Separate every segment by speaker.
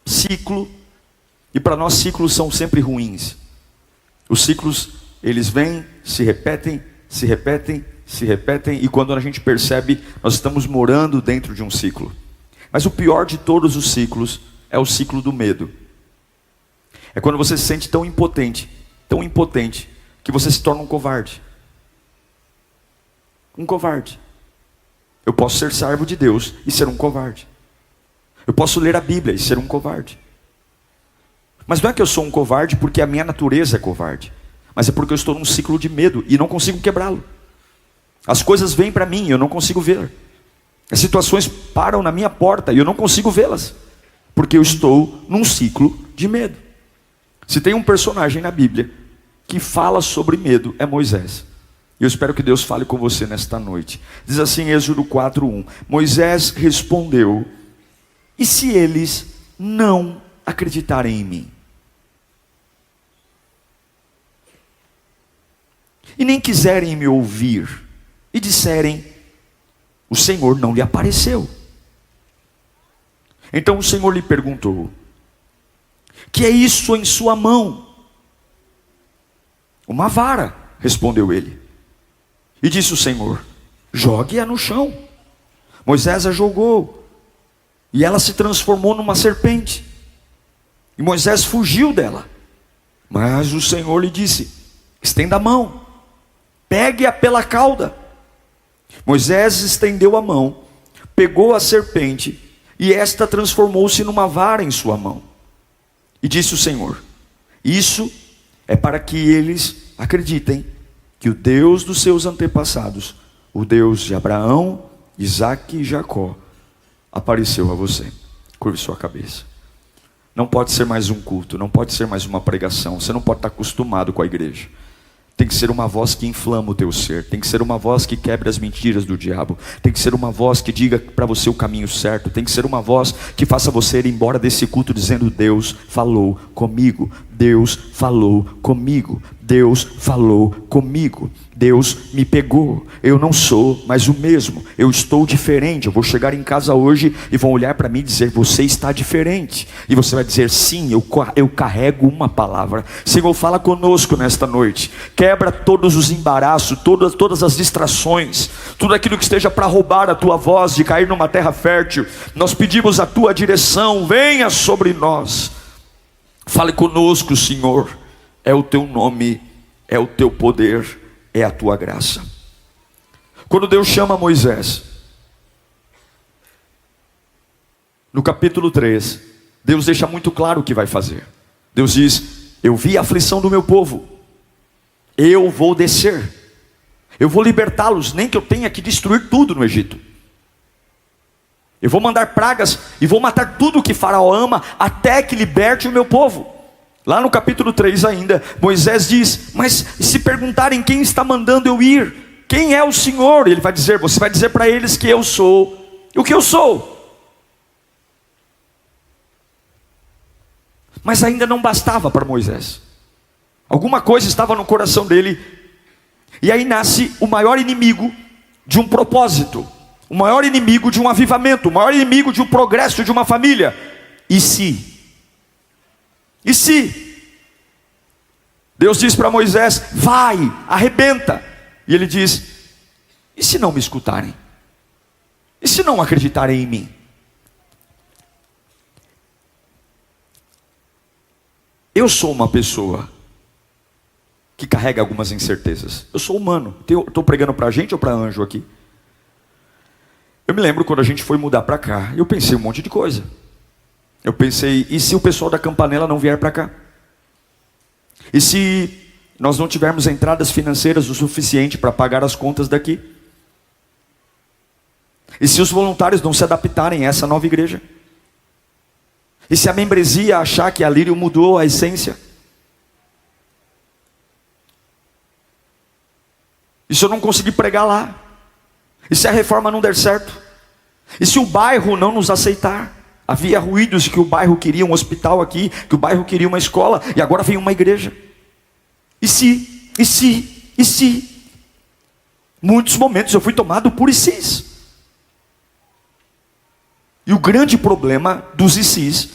Speaker 1: ciclo, e para nós ciclos são sempre ruins. Os ciclos, eles vêm, se repetem, se repetem, se repetem, e quando a gente percebe, nós estamos morando dentro de um ciclo. Mas o pior de todos os ciclos é o ciclo do medo. É quando você se sente tão impotente, que você se torna um covarde. Um covarde. Eu posso ser servo de Deus e ser um covarde. Eu posso ler a Bíblia e ser um covarde. Mas não é que eu sou um covarde porque a minha natureza é covarde, mas é porque eu estou num ciclo de medo e não consigo quebrá-lo. As coisas vêm para mim e eu não consigo ver. As situações param na minha porta e eu não consigo vê-las, porque eu estou num ciclo de medo. Se tem um personagem na Bíblia que fala sobre medo, é Moisés. E eu espero que Deus fale com você nesta noite. Diz assim em Êxodo 4:1: Moisés respondeu: e se eles não acreditarem em mim? E nem quiserem me ouvir, e disserem: o Senhor não lhe apareceu. Então o Senhor lhe perguntou: que é isso em sua mão? Uma vara, respondeu ele. E disse o Senhor: jogue-a no chão. Moisés a jogou, e ela se transformou numa serpente. E Moisés fugiu dela. Mas o Senhor lhe disse: estenda a mão, pegue-a pela cauda. Moisés estendeu a mão, pegou a serpente, e esta transformou-se numa vara em sua mão. E disse o Senhor: isso é para que eles acreditem que o Deus dos seus antepassados, o Deus de Abraão, Isaque e Jacó, apareceu a você. Curve sua cabeça. Não pode ser mais um culto, não pode ser mais uma pregação. Você não pode estar acostumado com a igreja. Tem que ser uma voz que inflama o teu ser. Tem que ser uma voz que quebre as mentiras do diabo. Tem que ser uma voz que diga para você o caminho certo. Tem que ser uma voz que faça você ir embora desse culto dizendo: Deus falou comigo. Deus falou comigo. Deus falou comigo. Deus me pegou. Eu não sou mais o mesmo. Eu estou diferente. Eu vou chegar em casa hoje e vão olhar para mim e dizer: você está diferente. E você vai dizer: sim, eu carrego uma palavra. Senhor, fala conosco nesta noite. Quebra todos os embaraços, todas as distrações, tudo aquilo que esteja para roubar a tua voz, de cair numa terra fértil. Nós pedimos a tua direção. Venha sobre nós. Fale conosco, Senhor. É o teu nome, é o teu poder, é a tua graça. Quando Deus chama Moisés, no capítulo 3, Deus deixa muito claro o que vai fazer. Deus diz: eu vi a aflição do meu povo, eu vou descer, eu vou libertá-los, nem que eu tenha que destruir tudo no Egito. Eu vou mandar pragas e vou matar tudo que Faraó ama, até que liberte o meu povo. Lá no capítulo 3 ainda, Moisés diz: mas se perguntarem quem está mandando eu ir, quem é o Senhor? Ele vai dizer: você vai dizer para eles que eu sou o que eu sou. Mas ainda não bastava para Moisés. Alguma coisa estava no coração dele. E aí nasce o maior inimigo de um propósito, o maior inimigo de um avivamento, o maior inimigo de um progresso de uma família. E se? E se? Deus diz para Moisés: vai, arrebenta. E ele diz: e se não me escutarem? E se não acreditarem em mim? Eu sou uma pessoa que carrega algumas incertezas. Eu sou humano. Estou pregando para gente ou para anjo aqui? Eu me lembro quando a gente foi mudar para cá, eu pensei um monte de coisa. Eu pensei: e se o pessoal da Campanella não vier para cá? E se nós não tivermos entradas financeiras o suficiente para pagar as contas daqui? E se os voluntários não se adaptarem a essa nova igreja? E se a membresia achar que a Lírio mudou a essência? E se eu não conseguir pregar lá? E se a reforma não der certo? E se o bairro não nos aceitar? Havia ruídos de que o bairro queria um hospital aqui, que o bairro queria uma escola, e agora vem uma igreja. E se? E se? E se? Muitos momentos eu fui tomado por ICs. E o grande problema dos ICs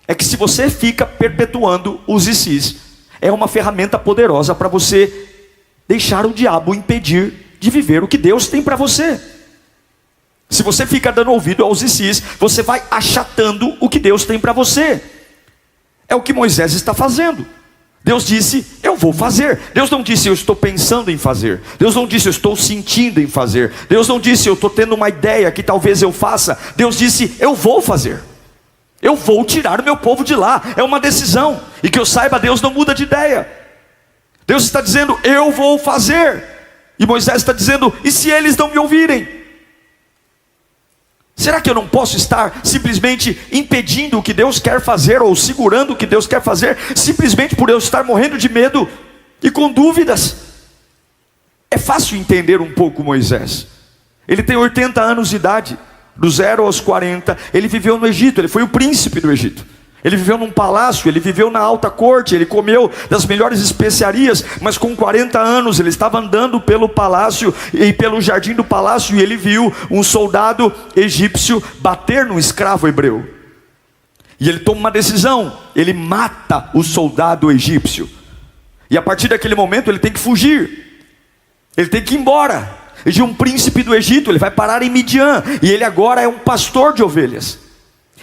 Speaker 1: é que se você fica perpetuando os ICs, é uma ferramenta poderosa para você deixar o diabo impedir de viver o que Deus tem para você. Se você fica dando ouvido aos ICs, você vai achatando o que Deus tem para você. É o que Moisés está fazendo. Deus disse, eu vou fazer. Deus não disse, eu estou pensando em fazer. Deus não disse, eu estou sentindo em fazer. Deus não disse, eu estou tendo uma ideia que talvez eu faça. Deus disse, eu vou fazer. Eu vou tirar o meu povo de lá. É uma decisão. E que eu saiba, Deus não muda de ideia. Deus está dizendo, eu vou fazer. E Moisés está dizendo, e se eles não me ouvirem? Será que eu não posso estar simplesmente impedindo o que Deus quer fazer, ou segurando o que Deus quer fazer, simplesmente por eu estar morrendo de medo e com dúvidas? É fácil entender um pouco Moisés. Ele tem 80 anos de idade, do 0 aos 40, ele viveu no Egito, ele foi o príncipe do Egito. Ele viveu num palácio, ele viveu na alta corte, ele comeu das melhores especiarias, mas com 40 anos ele estava andando pelo palácio e pelo jardim do palácio, e ele viu um soldado egípcio bater num escravo hebreu. E ele toma uma decisão, ele mata o soldado egípcio. E a partir daquele momento ele tem que fugir, ele tem que ir embora. E de um príncipe do Egito ele vai parar em Midian, e ele agora é um pastor de ovelhas.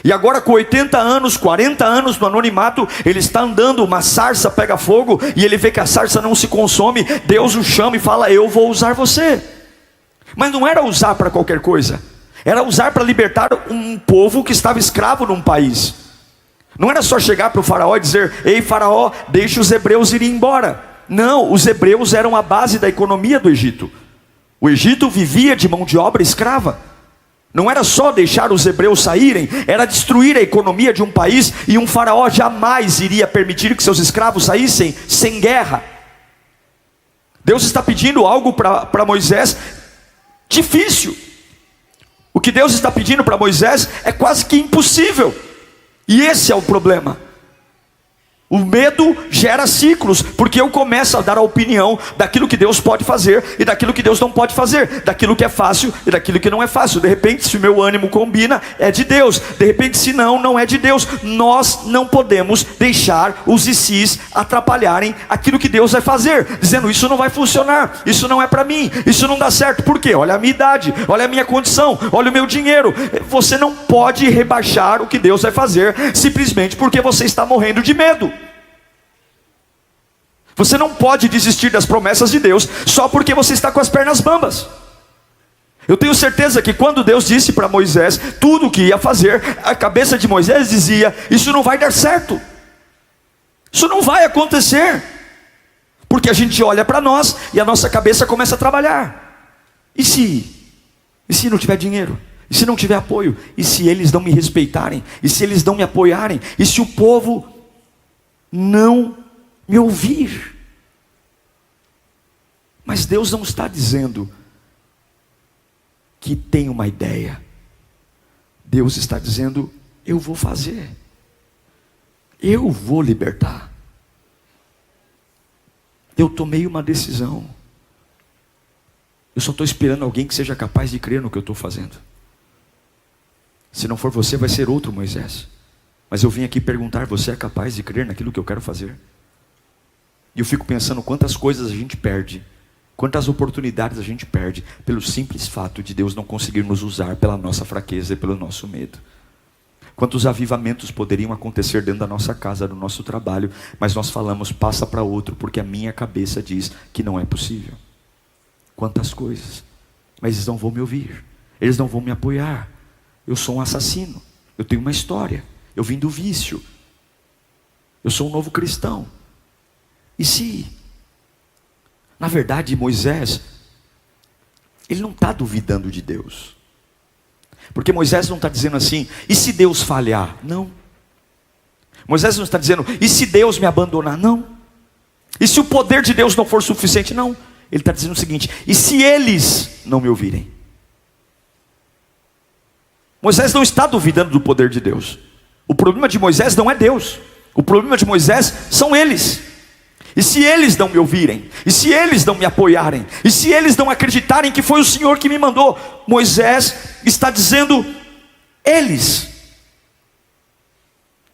Speaker 1: E agora com 80 anos, 40 anos no anonimato, ele está andando, uma sarça pega fogo, e ele vê que a sarça não se consome. Deus o chama e fala, eu vou usar você. Mas não era usar para qualquer coisa, era usar para libertar um povo que estava escravo num país. Não era só chegar para o faraó e dizer, ei faraó, deixe os hebreus irem embora. Não, os hebreus eram a base da economia do Egito. O Egito vivia de mão de obra escrava. Não era só deixar os hebreus saírem, era destruir a economia de um país, e um faraó jamais iria permitir que seus escravos saíssem sem guerra. Deus está pedindo algo para Moisés difícil. O que Deus está pedindo para Moisés é quase que impossível. E esse é o problema. O medo gera ciclos, porque eu começo a dar a opinião daquilo que Deus pode fazer e daquilo que Deus não pode fazer, daquilo que é fácil e daquilo que não é fácil. De repente, se o meu ânimo combina, é de Deus. De repente, se não, não é de Deus. Nós não podemos deixar os ICs atrapalharem aquilo que Deus vai fazer, dizendo, isso não vai funcionar, isso não é para mim, isso não dá certo. Por quê? Olha a minha idade, olha a minha condição, olha o meu dinheiro. Você não pode rebaixar o que Deus vai fazer, simplesmente porque você está morrendo de medo. Você não pode desistir das promessas de Deus só porque você está com as pernas bambas. Eu tenho certeza que quando Deus disse para Moisés tudo o que ia fazer, a cabeça de Moisés dizia, isso não vai dar certo, isso não vai acontecer. Porque a gente olha para nós e a nossa cabeça começa a trabalhar. E se não tiver dinheiro? E se não tiver apoio? E se eles não me respeitarem? E se eles não me apoiarem? E se o povo não me ouvir? Mas Deus não está dizendo que tem uma ideia. Deus está dizendo, eu vou fazer, eu vou libertar. Eu tomei uma decisão. Eu só estou esperando alguém que seja capaz de crer no que eu estou fazendo. Se não for você, vai ser outro Moisés. Mas eu vim aqui perguntar, você é capaz de crer naquilo que eu quero fazer? E eu fico pensando quantas coisas a gente perde, quantas oportunidades a gente perde, pelo simples fato de Deus não conseguir nos usar pela nossa fraqueza e pelo nosso medo. Quantos avivamentos poderiam acontecer dentro da nossa casa, do nosso trabalho, mas nós falamos, passa para outro, porque a minha cabeça diz que não é possível. Quantas coisas, mas eles não vão me ouvir, eles não vão me apoiar. Eu sou um assassino, eu tenho uma história, eu vim do vício, eu sou um novo cristão. E se, na verdade, Moisés, ele não está duvidando de Deus, porque Moisés não está dizendo assim, e se Deus falhar? Não. Moisés não está dizendo, e se Deus me abandonar? Não. E se o poder de Deus não for suficiente? Não. Ele está dizendo o seguinte, e se eles não me ouvirem? Moisés não está duvidando do poder de Deus. O problema de Moisés não é Deus, o problema de Moisés são eles. E se eles não me ouvirem? E se eles não me apoiarem? E se eles não acreditarem que foi o Senhor que me mandou? Moisés está dizendo, eles.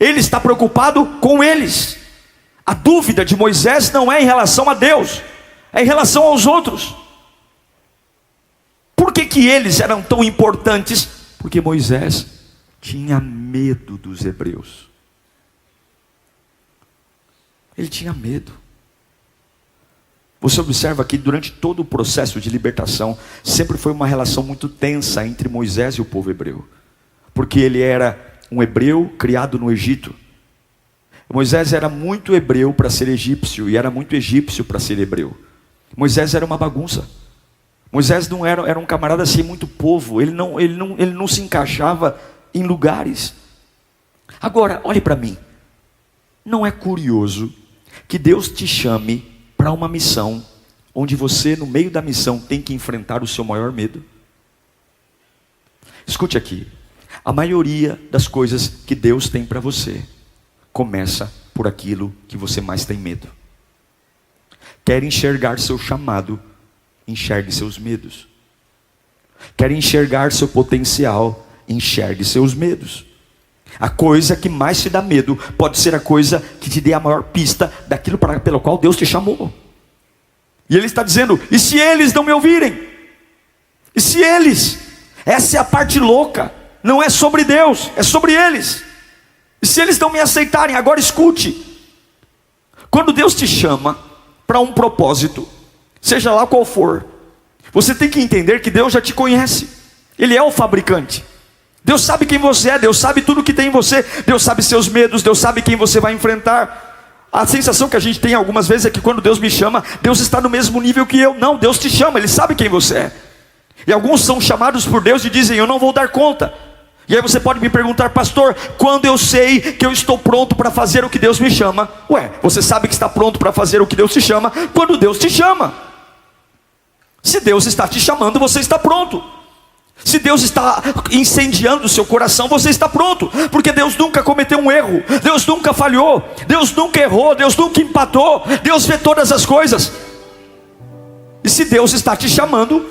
Speaker 1: Ele está preocupado com eles. A dúvida de Moisés não é em relação a Deus, é em relação aos outros. Por que eles eram tão importantes? Porque Moisés tinha medo dos hebreus. Ele tinha medo. Você observa que durante todo o processo de libertação, sempre foi uma relação muito tensa entre Moisés e o povo hebreu. Porque ele era um hebreu criado no Egito. Moisés era muito hebreu para ser egípcio, e era muito egípcio para ser hebreu. Moisés era uma bagunça. Moisés não era um camarada sem muito povo, ele não se encaixava em lugares. Agora, olhe para mim. Não é curioso que Deus te chame para uma missão, onde você, no meio da missão, tem que enfrentar o seu maior medo? Escute aqui. A maioria das coisas que Deus tem para você começa por aquilo que você mais tem medo. Quer enxergar seu chamado? Enxergue seus medos. Quer enxergar seu potencial? Enxergue seus medos. A coisa que mais te dá medo pode ser a coisa que te dê a maior pista daquilo pelo qual Deus te chamou. E Ele está dizendo: e se eles não me ouvirem? E se eles? Essa é a parte louca. Não é sobre Deus, é sobre eles. E se eles não me aceitarem? Agora escute. Quando Deus te chama para um propósito, seja lá qual for, você tem que entender que Deus já te conhece. Ele é o fabricante. Deus sabe quem você é, Deus sabe tudo que tem em você, Deus sabe seus medos, Deus sabe quem você vai enfrentar. A sensação que a gente tem algumas vezes é que quando Deus me chama, Deus está no mesmo nível que eu. Não, Deus te chama, Ele sabe quem você é. E alguns são chamados por Deus e dizem: eu não vou dar conta. E aí você pode me perguntar: pastor, quando eu sei que eu estou pronto para fazer o que Deus me chama? Ué, você sabe que está pronto para fazer o que Deus te chama quando Deus te chama. Se Deus está te chamando, você está pronto. Se Deus está incendiando o seu coração, você está pronto. Porque Deus nunca cometeu um erro, Deus nunca falhou, Deus nunca errou, Deus nunca empatou. Deus vê todas as coisas. E se Deus está te chamando,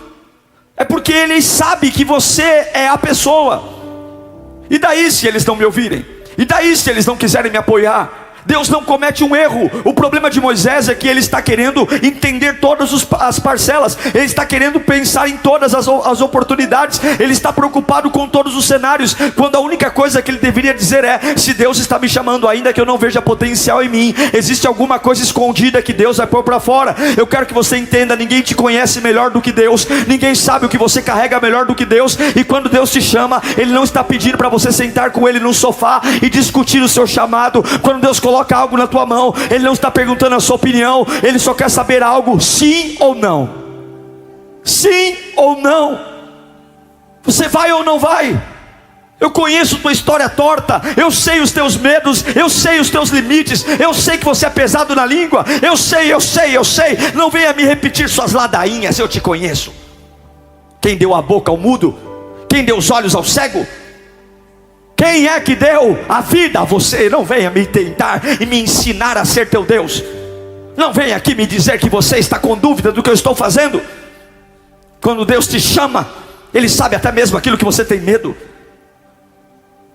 Speaker 1: é porque Ele sabe que você é a pessoa. E daí se eles não me ouvirem? E daí se eles não quiserem me apoiar? Deus não comete um erro. O problema de Moisés é que ele está querendo entender todas as parcelas. Ele está querendo pensar em todas as oportunidades. Ele está preocupado com todos os cenários, quando a única coisa que ele deveria dizer é: se Deus está me chamando, ainda que eu não veja potencial em mim, existe alguma coisa escondida que Deus vai pôr para fora. Eu quero que você entenda: ninguém te conhece melhor do que Deus, ninguém sabe o que você carrega melhor do que Deus. E quando Deus te chama, Ele não está pedindo para você sentar com Ele no sofá e discutir o seu chamado. Quando Deus coloca algo na tua mão, Ele não está perguntando a sua opinião, Ele só quer saber algo: sim ou não. Sim ou não. Você vai ou não vai? Eu conheço tua história torta, eu sei os teus medos, eu sei os teus limites, eu sei que você é pesado na língua, eu sei. Não venha me repetir suas ladainhas, eu te conheço. Quem deu a boca ao mudo? Quem deu os olhos ao cego? Quem é que deu a vida a você? Não venha me tentar e me ensinar a ser teu Deus. Não venha aqui me dizer que você está com dúvida do que eu estou fazendo. Quando Deus te chama, Ele sabe até mesmo aquilo que você tem medo.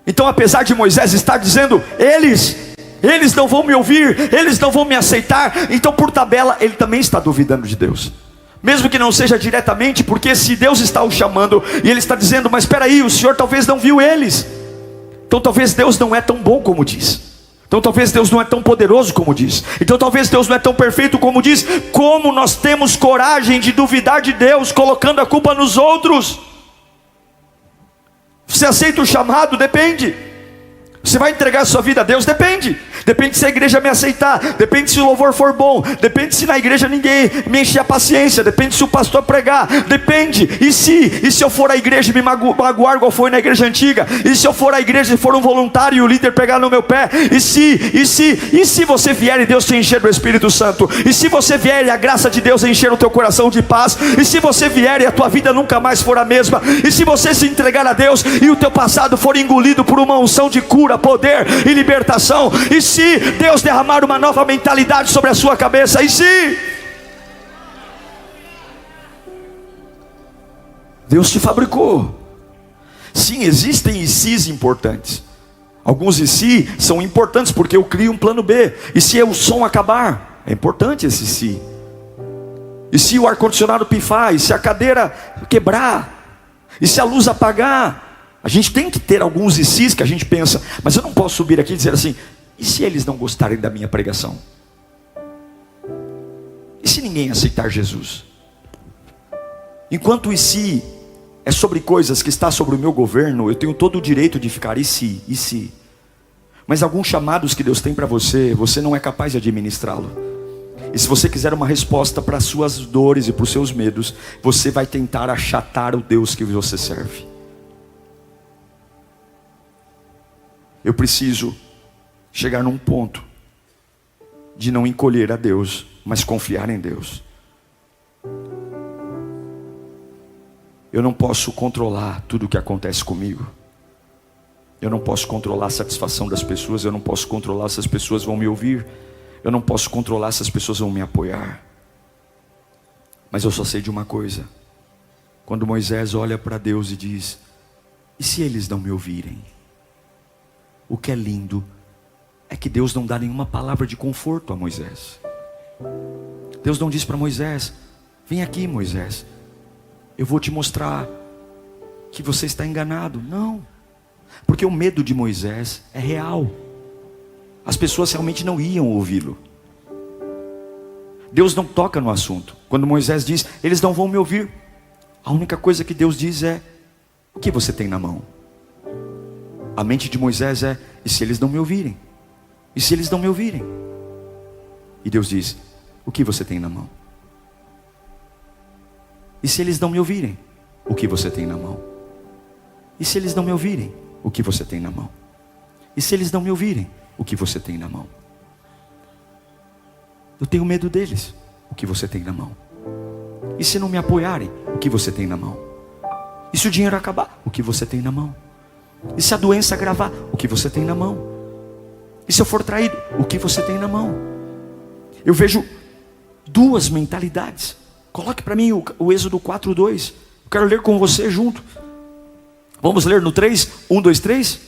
Speaker 1: Então, apesar de Moisés estar dizendo: eles não vão me ouvir, eles não vão me aceitar, então por tabela ele também está duvidando de Deus. Mesmo que não seja diretamente, porque se Deus está o chamando e Ele está dizendo: mas espera aí, o Senhor talvez não viu eles. Então talvez Deus não é tão bom como diz. Então talvez Deus não é tão poderoso como diz. Então talvez Deus não é tão perfeito como diz. Como nós temos coragem de duvidar de Deus, colocando a culpa nos outros? Você aceita o chamado? Depende. Você vai entregar a sua vida a Deus? Depende. Depende se a igreja me aceitar, depende se o louvor for bom, depende se na igreja ninguém me encher a paciência, depende se o pastor pregar, depende. E se eu for à igreja e me magoar igual foi na igreja antiga? E se eu for à igreja e for um voluntário e o líder pegar no meu pé? E se você vier e Deus te encher do Espírito Santo? E se você vier e a graça de Deus encher o teu coração de paz? E se você vier e a tua vida nunca mais for a mesma? E se você se entregar a Deus e o teu passado for engolido por uma unção de cura, poder e libertação? E se Deus derramar uma nova mentalidade sobre a sua cabeça? E se Deus te fabricou? Sim, existem ICs importantes. Alguns e se são importantes porque eu crio um plano B. E se o som acabar? É importante esse se. E se o ar-condicionado pifar? E se a cadeira quebrar? E se a luz apagar? A gente tem que ter alguns e se's que a gente pensa, mas eu não posso subir aqui e dizer assim, e se eles não gostarem da minha pregação? E se ninguém aceitar Jesus? Enquanto o e se é sobre coisas que está sobre o meu governo, eu tenho todo o direito de ficar e se. Mas alguns chamados que Deus tem para você, você não é capaz de administrá-lo. E se você quiser uma resposta para as suas dores e para os seus medos, você vai tentar achatar o Deus que você serve. Eu preciso chegar num ponto de não encolher a Deus, mas confiar em Deus. Eu não posso controlar tudo o que acontece comigo. Eu não posso controlar a satisfação das pessoas. Eu não posso controlar se as pessoas vão me ouvir. Eu não posso controlar se as pessoas vão me apoiar. Mas eu só sei de uma coisa. Quando Moisés olha para Deus e diz, e se eles não me ouvirem? O que é lindo é que Deus não dá nenhuma palavra de conforto a Moisés. Deus não diz para Moisés, vem aqui Moisés, eu vou te mostrar que você está enganado. Não, porque o medo de Moisés é real. As pessoas realmente não iam ouvi-lo. Deus não toca no assunto. Quando Moisés diz, eles não vão me ouvir, a única coisa que Deus diz é, o que você tem na mão? A mente de Moisés é, e se eles não me ouvirem? E se eles não me ouvirem? E Deus diz, o que você tem na mão? E se eles não me ouvirem? O que você tem na mão? E se eles não me ouvirem? O que você tem na mão? E se eles não me ouvirem? O que você tem na mão? Eu tenho medo deles. O que você tem na mão? E se não me apoiarem? O que você tem na mão? E se o dinheiro acabar? O que você tem na mão? E se a doença agravar? O que você tem na mão? E se eu for traído? O que você tem na mão? Eu vejo duas mentalidades. Coloque para mim o Êxodo 4:2. Eu quero ler com você junto. Vamos ler no 3? 1, 2, 3.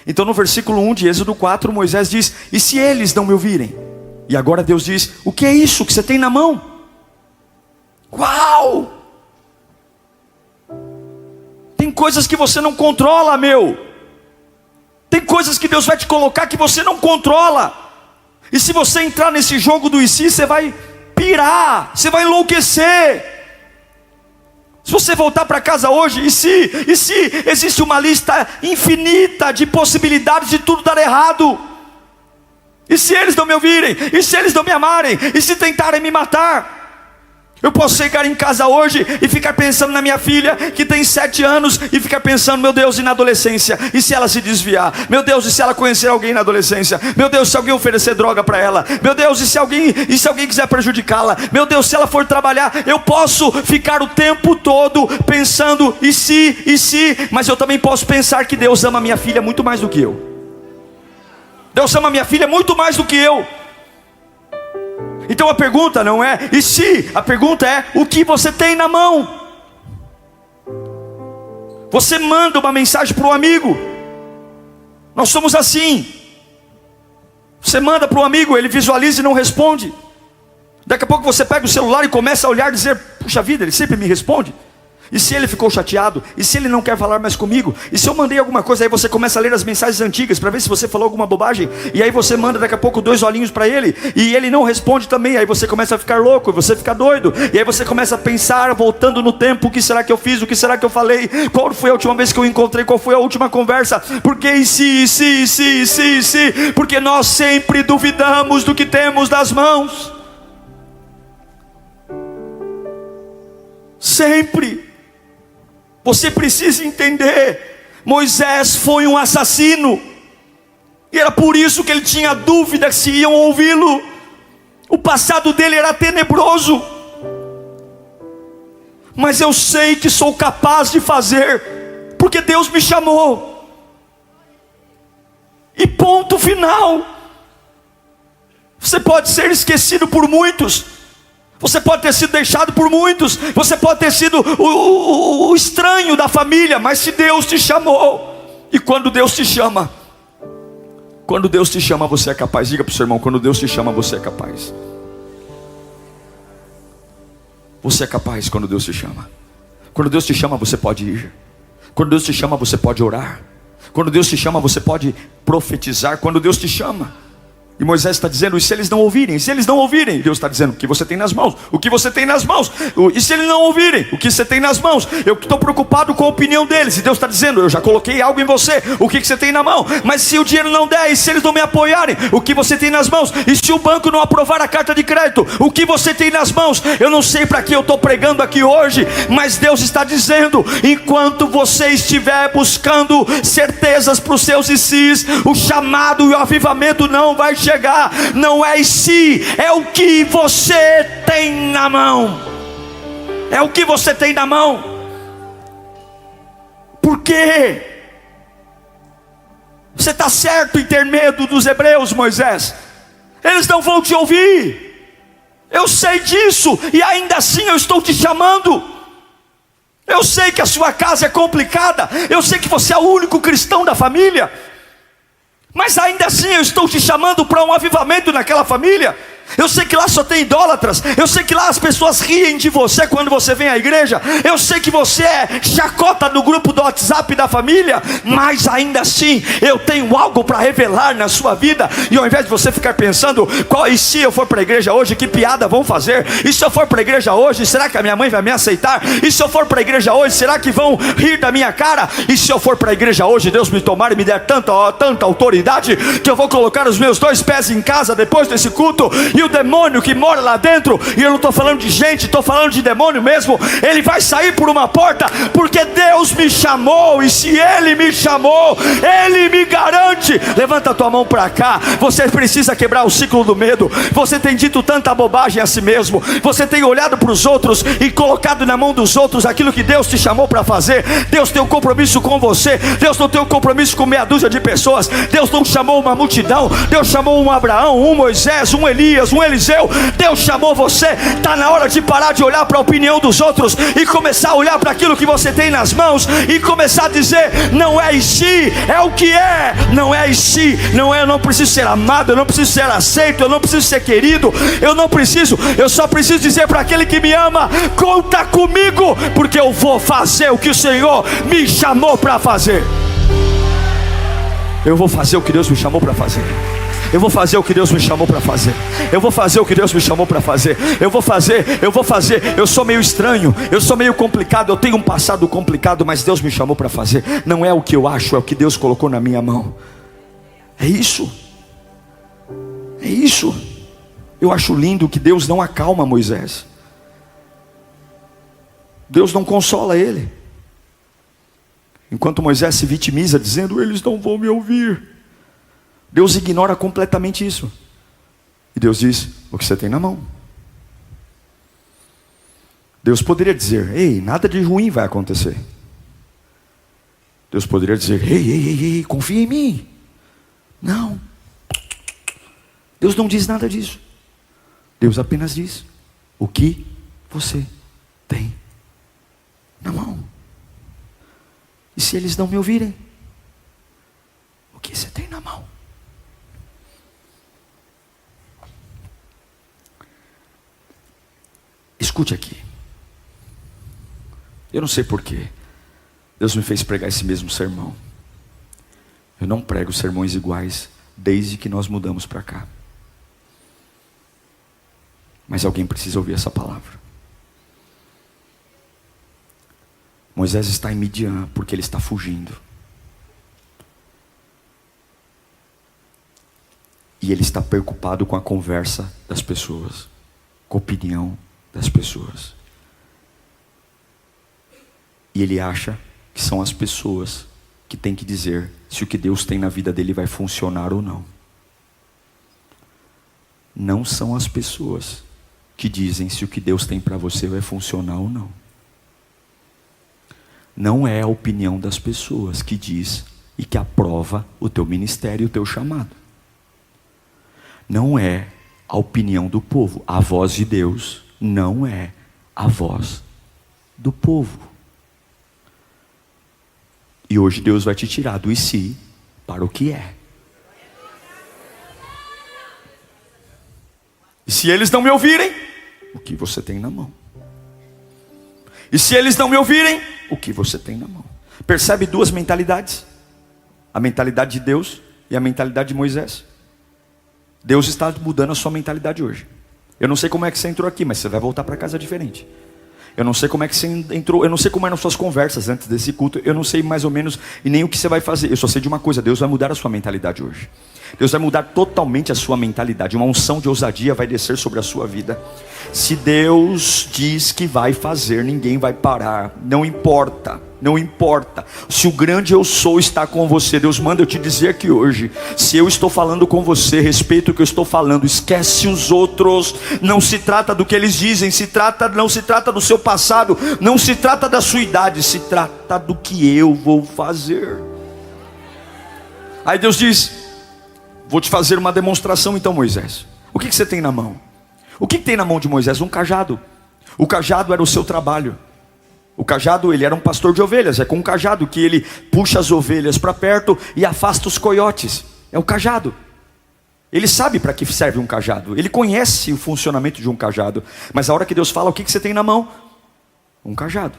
Speaker 1: Então no versículo 1 de Êxodo 4, Moisés diz, e se eles não me ouvirem? E agora Deus diz, o que é isso que você tem na mão? Uau! Tem coisas que você não controla, meu. Tem coisas que Deus vai te colocar que você não controla. E se você entrar nesse jogo do e se, você vai pirar, você vai enlouquecer. Se você voltar para casa hoje, e se existe uma lista infinita de possibilidades de tudo dar errado. E se eles não me ouvirem? E se eles não me amarem? E se tentarem me matar? Eu posso chegar em casa hoje e ficar pensando na minha filha que tem 7 anos e ficar pensando, meu Deus, e na adolescência? E se ela se desviar? Meu Deus, e se ela conhecer alguém na adolescência? Meu Deus, se alguém oferecer droga para ela? Meu Deus, e se alguém quiser prejudicá-la? Meu Deus, se ela for trabalhar? Eu posso ficar o tempo todo pensando, e se, mas eu também posso pensar que Deus ama minha filha muito mais do que eu. Deus ama minha filha muito mais do que eu. Então a pergunta não é e se, a pergunta é o que você tem na mão. Você manda uma mensagem para um amigo. Nós somos assim. Você manda para um amigo, ele visualiza e não responde. Daqui a pouco você pega o celular e começa a olhar e dizer, puxa vida, ele sempre me responde. E se ele ficou chateado? E se ele não quer falar mais comigo? E se eu mandei alguma coisa? Aí você começa a ler as mensagens antigas para ver se você falou alguma bobagem. E aí você manda daqui a pouco 2 olhinhos para ele e ele não responde também. Aí você começa a ficar louco, você fica doido. E aí você começa a pensar, voltando no tempo, o que será que eu fiz? O que será que eu falei? Qual foi a última vez que eu encontrei? Qual foi a última conversa? Porque e se? Porque nós sempre duvidamos do que temos nas mãos. Sempre. Você precisa entender, Moisés foi um assassino, e era por isso que ele tinha dúvida se iam ouvi-lo. O passado dele era tenebroso, mas eu sei que sou capaz de fazer, porque Deus me chamou, e ponto final. Você pode ser esquecido por muitos, Você pode ter sido deixado por muitos, você pode ter sido o estranho da família, mas se Deus te chamou, e quando Deus te chama, você é capaz. Diga para o seu irmão: quando Deus te chama, você é capaz. Você é capaz quando Deus te chama. Quando Deus te chama, você pode ir. Quando Deus te chama, você pode orar. Quando Deus te chama, você pode profetizar. Quando Deus te chama. E Moisés está dizendo: e se eles não ouvirem? Se eles não ouvirem, Deus está dizendo: o que você tem nas mãos? O que você tem nas mãos? E se eles não ouvirem? O que você tem nas mãos? Eu estou preocupado com a opinião deles. E Deus está dizendo: eu já coloquei algo em você. O que você tem na mão? Mas se o dinheiro não der, e se eles não me apoiarem? O que você tem nas mãos? E se o banco não aprovar a carta de crédito? O que você tem nas mãos? Eu não sei para que eu estou pregando aqui hoje, mas Deus está dizendo: enquanto você estiver buscando certezas para os seus e sis, o chamado e o avivamento não vai chegar. Não é em si, é o que você tem na mão. É o que você tem na mão. Por quê? Você está certo em ter medo dos hebreus, Moisés. Eles não vão te ouvir. Eu sei disso, e ainda assim eu estou te chamando. Eu sei que a sua casa é complicada. Eu sei que você é o único cristão da família. Mas ainda assim eu estou te chamando para um avivamento naquela família. Eu sei que lá só tem idólatras. Eu sei que lá as pessoas riem de você quando você vem à igreja. Eu sei que você é chacota do grupo do WhatsApp da família. Mas ainda assim eu tenho algo para revelar na sua vida. E ao invés de você ficar pensando: e se eu for para a igreja hoje, que piada vão fazer? E se eu for para a igreja hoje, será que a minha mãe vai me aceitar? E se eu for para a igreja hoje, será que vão rir da minha cara? E se eu for para a igreja hoje, Deus me tomar e me der tanta autoridade, que eu vou colocar os meus 2 pés em casa depois desse culto, e o demônio que mora lá dentro, e eu não estou falando de gente, estou falando de demônio mesmo, ele vai sair por uma porta, porque Deus me chamou. E se Ele me chamou, Ele me garante. Levanta a tua mão para cá. Você precisa quebrar o ciclo do medo. Você tem dito tanta bobagem a si mesmo. Você tem olhado para os outros e colocado na mão dos outros aquilo que Deus te chamou para fazer. Deus tem um compromisso com você. Deus não tem um compromisso com meia dúzia de pessoas. Deus não chamou uma multidão. Deus chamou um Abraão, um Moisés, um Elias, um Eliseu. Deus chamou você. Está na hora de parar de olhar para a opinião dos outros e começar a olhar para aquilo que você tem nas mãos e começar a dizer: não é em si, é o que é. Não é em si, não é. Eu não preciso ser amado, eu não preciso ser aceito, eu não preciso ser querido, eu só preciso dizer para aquele que me ama: conta comigo, porque eu vou fazer o que o Senhor me chamou para fazer. Eu vou fazer o que Deus me chamou para fazer. Eu vou fazer o que Deus me chamou para fazer. Eu vou fazer o que Deus me chamou para fazer. Eu vou fazer. Eu sou meio estranho, eu sou meio complicado, eu tenho um passado complicado, mas Deus me chamou para fazer. Não é o que eu acho, é o que Deus colocou na minha mão. É isso. É isso. Eu acho lindo que Deus não acalma Moisés. Deus não consola ele. Enquanto Moisés se vitimiza dizendo: eles não vão me ouvir, Deus ignora completamente isso. E Deus diz: o que você tem na mão. Deus poderia dizer: ei, nada de ruim vai acontecer. Deus poderia dizer: ei, confia em mim. Não. Deus não diz nada disso. Deus apenas diz: o que você tem na mão. E se eles não me ouvirem? O que você tem na mão? Escute aqui. Eu não sei porquê Deus me fez pregar esse mesmo sermão. Eu não prego sermões iguais desde que nós mudamos para cá. Mas alguém precisa ouvir essa palavra. Moisés está em Midian porque ele está fugindo. E ele está preocupado com a conversa das pessoas, com a opinião das pessoas. E ele acha que são as pessoas que têm que dizer se o que Deus tem na vida dele vai funcionar ou não. Não são as pessoas que dizem se o que Deus tem para você vai funcionar ou não. Não é a opinião das pessoas que diz e que aprova o teu ministério e o teu chamado. Não é a opinião do povo. A voz de Deus não é a voz do povo. E hoje Deus vai te tirar do "e se" para o que é. E se eles não me ouvirem, o que você tem na mão? E se eles não me ouvirem, o que você tem na mão? Percebe duas mentalidades? A mentalidade de Deus e a mentalidade de Moisés. Deus está mudando a sua mentalidade hoje. Eu não sei como é que você entrou aqui, mas você vai voltar para casa diferente. Eu não sei como é que você entrou, eu não sei como eram suas conversas antes desse culto, eu não sei mais ou menos e nem o que você vai fazer. Eu só sei de uma coisa: Deus vai mudar a sua mentalidade hoje. Deus vai mudar totalmente a sua mentalidade. Uma unção de ousadia vai descer sobre a sua vida. Se Deus diz que vai fazer, ninguém vai parar. Não importa, não importa. Se o grande eu sou está com você, Deus manda eu te dizer que hoje, se eu estou falando com você, respeita o que eu estou falando, esquece os outros. Não se trata do que eles dizem, não se trata do seu passado, não se trata da sua idade, se trata do que eu vou fazer. Aí Deus diz: vou te fazer uma demonstração então, Moisés. O que você tem na mão? O que tem na mão de Moisés? Um cajado. O cajado era o seu trabalho. O cajado, ele era um pastor de ovelhas. É com um cajado que ele puxa as ovelhas para perto e afasta os coiotes. É o cajado. Ele sabe para que serve um cajado. Ele conhece o funcionamento de um cajado. Mas a hora que Deus fala: o que você tem na mão? Um cajado.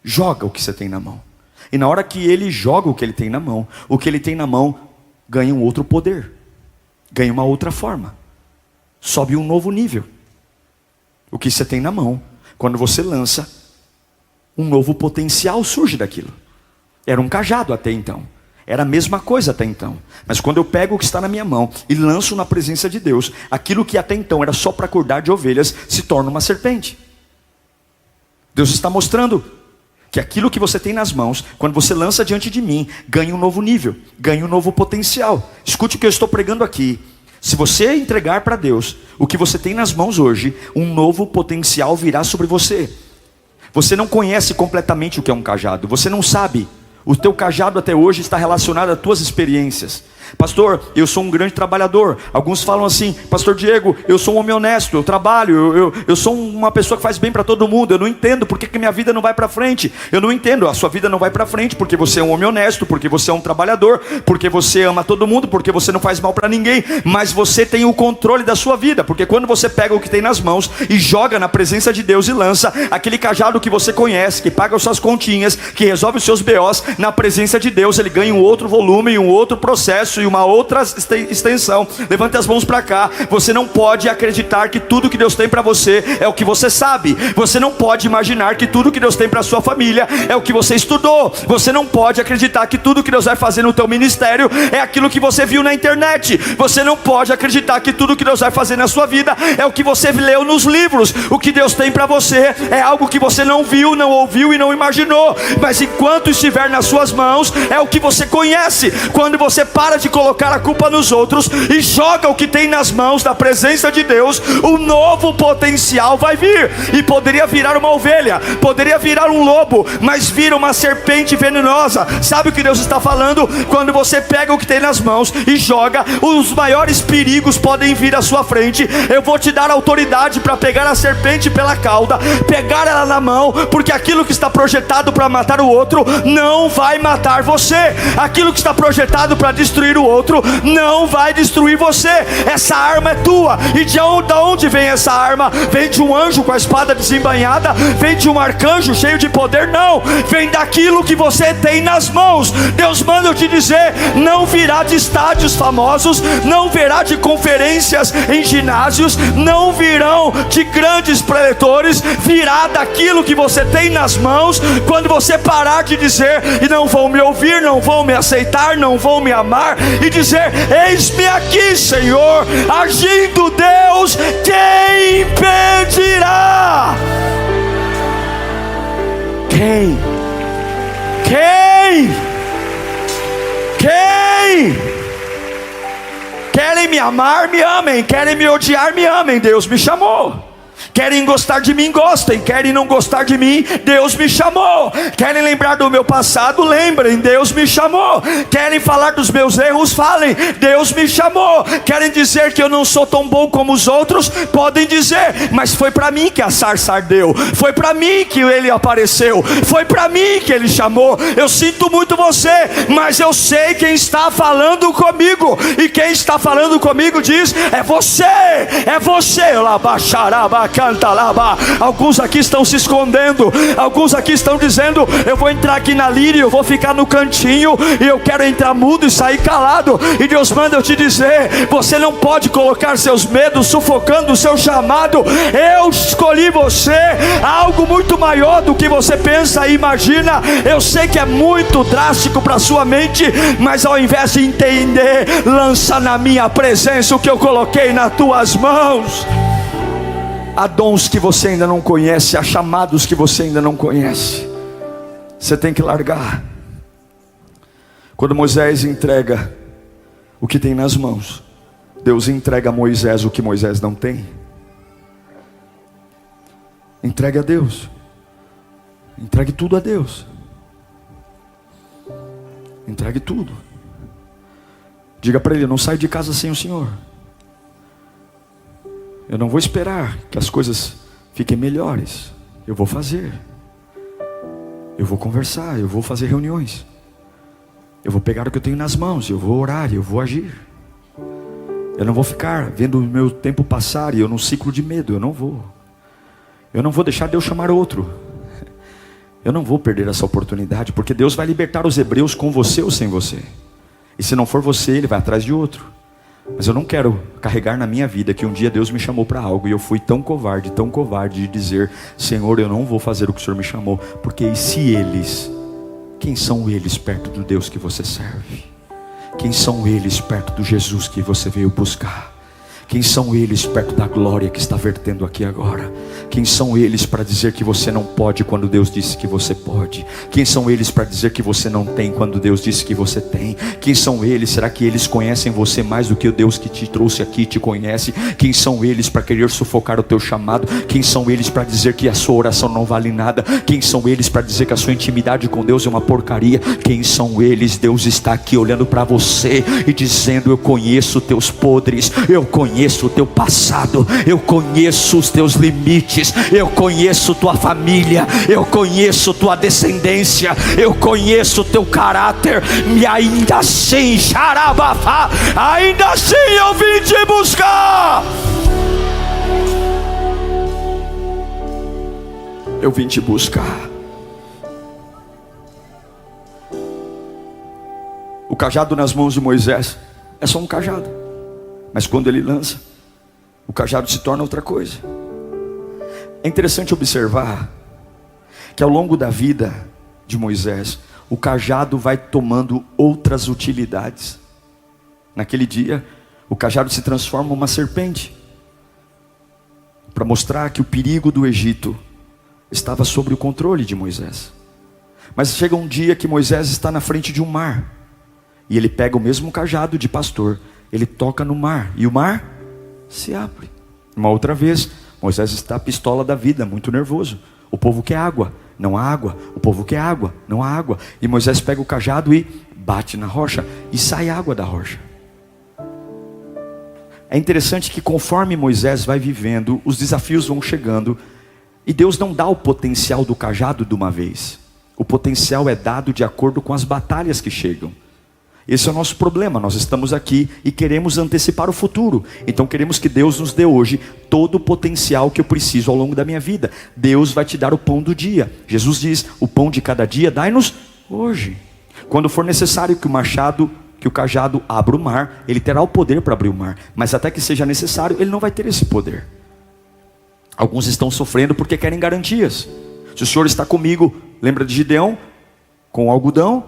Speaker 1: Joga o que você tem na mão. E na hora que ele joga o que ele tem na mão, o que ele tem na mão ganha um outro poder, ganha uma outra forma, sobe um novo nível. O que você tem na mão, quando você lança, um novo potencial surge daquilo. Era um cajado até então, era a mesma coisa até então, mas quando eu pego o que está na minha mão e lanço na presença de Deus, aquilo que até então era só para cuidar de ovelhas, se torna uma serpente. Deus está mostrando que aquilo que você tem nas mãos, quando você lança diante de mim, ganha um novo nível, ganha um novo potencial. Escute o que eu estou pregando aqui. Se você entregar para Deus o que você tem nas mãos hoje, um novo potencial virá sobre você. Você não conhece completamente o que é um cajado, você não sabe. O teu cajado até hoje está relacionado às tuas experiências. Pastor, eu sou um grande trabalhador. Alguns falam assim: Pastor Diego, eu sou um homem honesto, eu trabalho, eu sou uma pessoa que faz bem para todo mundo. Eu não entendo porque que minha vida não vai para frente. Eu não entendo, a sua vida não vai para frente porque você é um homem honesto, porque você é um trabalhador, porque você ama todo mundo, porque você não faz mal para ninguém. Mas você tem o controle da sua vida, porque quando você pega o que tem nas mãos e joga na presença de Deus e lança aquele cajado que você conhece, que paga as suas continhas, que resolve os seus BOs, na presença de Deus ele ganha um outro volume, um outro processo e uma outra extensão. Levante as mãos para cá. Você não pode acreditar que tudo que Deus tem para você é o que você sabe. Você não pode imaginar que tudo que Deus tem para sua família é o que você estudou. Você não pode acreditar que tudo que Deus vai fazer no teu ministério é aquilo que você viu na internet. Você não pode acreditar que tudo que Deus vai fazer na sua vida é o que você leu nos livros. O que Deus tem para você é algo que você não viu, não ouviu e não imaginou. Mas enquanto estiver nas suas mãos, é o que você conhece. Quando você para de colocar a culpa nos outros e joga o que tem nas mãos na presença de Deus, um novo potencial vai vir. E poderia virar uma ovelha, poderia virar um lobo, mas vira uma serpente venenosa. Sabe o que Deus está falando? Quando você pega o que tem nas mãos e joga, os maiores perigos podem vir à sua frente. Eu vou te dar autoridade para pegar a serpente pela cauda, pegar ela na mão, porque aquilo que está projetado para matar o outro não vai matar você. Aquilo que está projetado para destruir o outro não vai destruir você. Essa arma é tua. E de onde vem essa arma? Vem de um anjo com a espada desembainhada? Vem de um arcanjo cheio de poder? Não, vem daquilo que você tem nas mãos. Deus manda eu te dizer: não virá de estádios famosos, não virá de conferências em ginásios, não virão de grandes preletores, virá daquilo que você tem nas mãos. Quando você parar de dizer: e não vão me ouvir, não vão me aceitar, não vão me amar, e dizer: eis-me aqui, Senhor, agindo Deus, quem impedirá? Quem? Querem me amar, me amem. Querem me odiar, me amem. Deus me chamou. Querem gostar de mim, gostem. Querem não gostar de mim, Deus me chamou. Querem lembrar do meu passado, lembrem, Deus me chamou. Querem falar dos meus erros, falem, Deus me chamou. Querem dizer que eu não sou tão bom como os outros, podem dizer, mas foi para mim que a sarça ardeu, foi para mim que ele apareceu, foi para mim que ele chamou. Eu sinto muito você, mas eu sei quem está falando comigo, e quem está falando comigo diz, é você, é você. Alguns aqui estão se escondendo, alguns aqui estão dizendo, eu vou entrar aqui na líria, eu vou ficar no cantinho, e eu quero entrar mudo e sair calado. E Deus manda eu te dizer, você não pode colocar seus medos sufocando o seu chamado. Eu escolhi você, algo muito maior do que você pensa e imagina. Eu sei que é muito drástico para sua mente, mas ao invés de entender, lança na minha presença o que eu coloquei nas tuas mãos. Há dons que você ainda não conhece, há chamados que você ainda não conhece. Você tem que largar. Quando Moisés entrega o que tem nas mãos, Deus entrega a Moisés o que Moisés não tem. Entregue a Deus. Entregue tudo a Deus. Entregue tudo. Diga para ele, eu não saio de casa sem o Senhor. Eu não vou esperar que as coisas fiquem melhores. Eu vou fazer. Eu vou conversar, eu vou fazer reuniões. Eu vou pegar o que eu tenho nas mãos, eu vou orar, eu vou agir. Eu não vou ficar vendo o meu tempo passar e eu num ciclo de medo. Eu não vou. Eu não vou deixar Deus chamar outro. Eu não vou perder essa oportunidade, porque Deus vai libertar os hebreus com você ou sem você. E se não for você, Ele vai atrás de outro. Mas eu não quero carregar na minha vida que um dia Deus me chamou para algo e eu fui tão covarde de dizer, Senhor, eu não vou fazer o que o Senhor me chamou. Porque e se eles, quem são eles perto do Deus que você serve? Quem são eles perto do Jesus que você veio buscar? Quem são eles perto da glória que está vertendo aqui agora? Quem são eles para dizer que você não pode quando Deus disse que você pode? Quem são eles para dizer que você não tem quando Deus disse que você tem? Quem são eles? Será que eles conhecem você mais do que o Deus que te trouxe aqui te conhece? Quem são eles para querer sufocar o teu chamado? Quem são eles para dizer que a sua oração não vale nada? Quem são eles para dizer que a sua intimidade com Deus é uma porcaria? Quem são eles? Deus está aqui olhando para você e dizendo, eu conheço teus podres, eu conheço o teu passado, eu conheço os teus limites, eu conheço tua família, eu conheço tua descendência, eu conheço o teu caráter, e ainda assim, xarabafá, ainda assim eu vim te buscar. Eu vim te buscar. O cajado nas mãos de Moisés é só um cajado. Mas quando ele lança, o cajado se torna outra coisa. É interessante observar que ao longo da vida de Moisés, o cajado vai tomando outras utilidades. Naquele dia, o cajado se transforma em uma serpente, para mostrar que o perigo do Egito estava sob o controle de Moisés. Mas chega um dia que Moisés está na frente de um mar, e ele pega o mesmo cajado de pastor, ele toca no mar, e o mar se abre. Uma outra vez, Moisés está a pistola da vida, muito nervoso. O povo quer água, não há água. O povo quer água, não há água. E Moisés pega o cajado e bate na rocha, e sai água da rocha. É interessante que conforme Moisés vai vivendo, os desafios vão chegando, e Deus não dá o potencial do cajado de uma vez. O potencial é dado de acordo com as batalhas que chegam. Esse é o nosso problema, nós estamos aqui e queremos antecipar o futuro. Então queremos que Deus nos dê hoje todo o potencial que eu preciso ao longo da minha vida. Deus vai te dar o pão do dia. Jesus diz, o pão de cada dia dai-nos hoje. Quando for necessário que o cajado abra o mar, ele terá o poder para abrir o mar. Mas até que seja necessário, ele não vai ter esse poder. Alguns estão sofrendo porque querem garantias. Se o Senhor está comigo, lembra de Gideão? Com o algodão,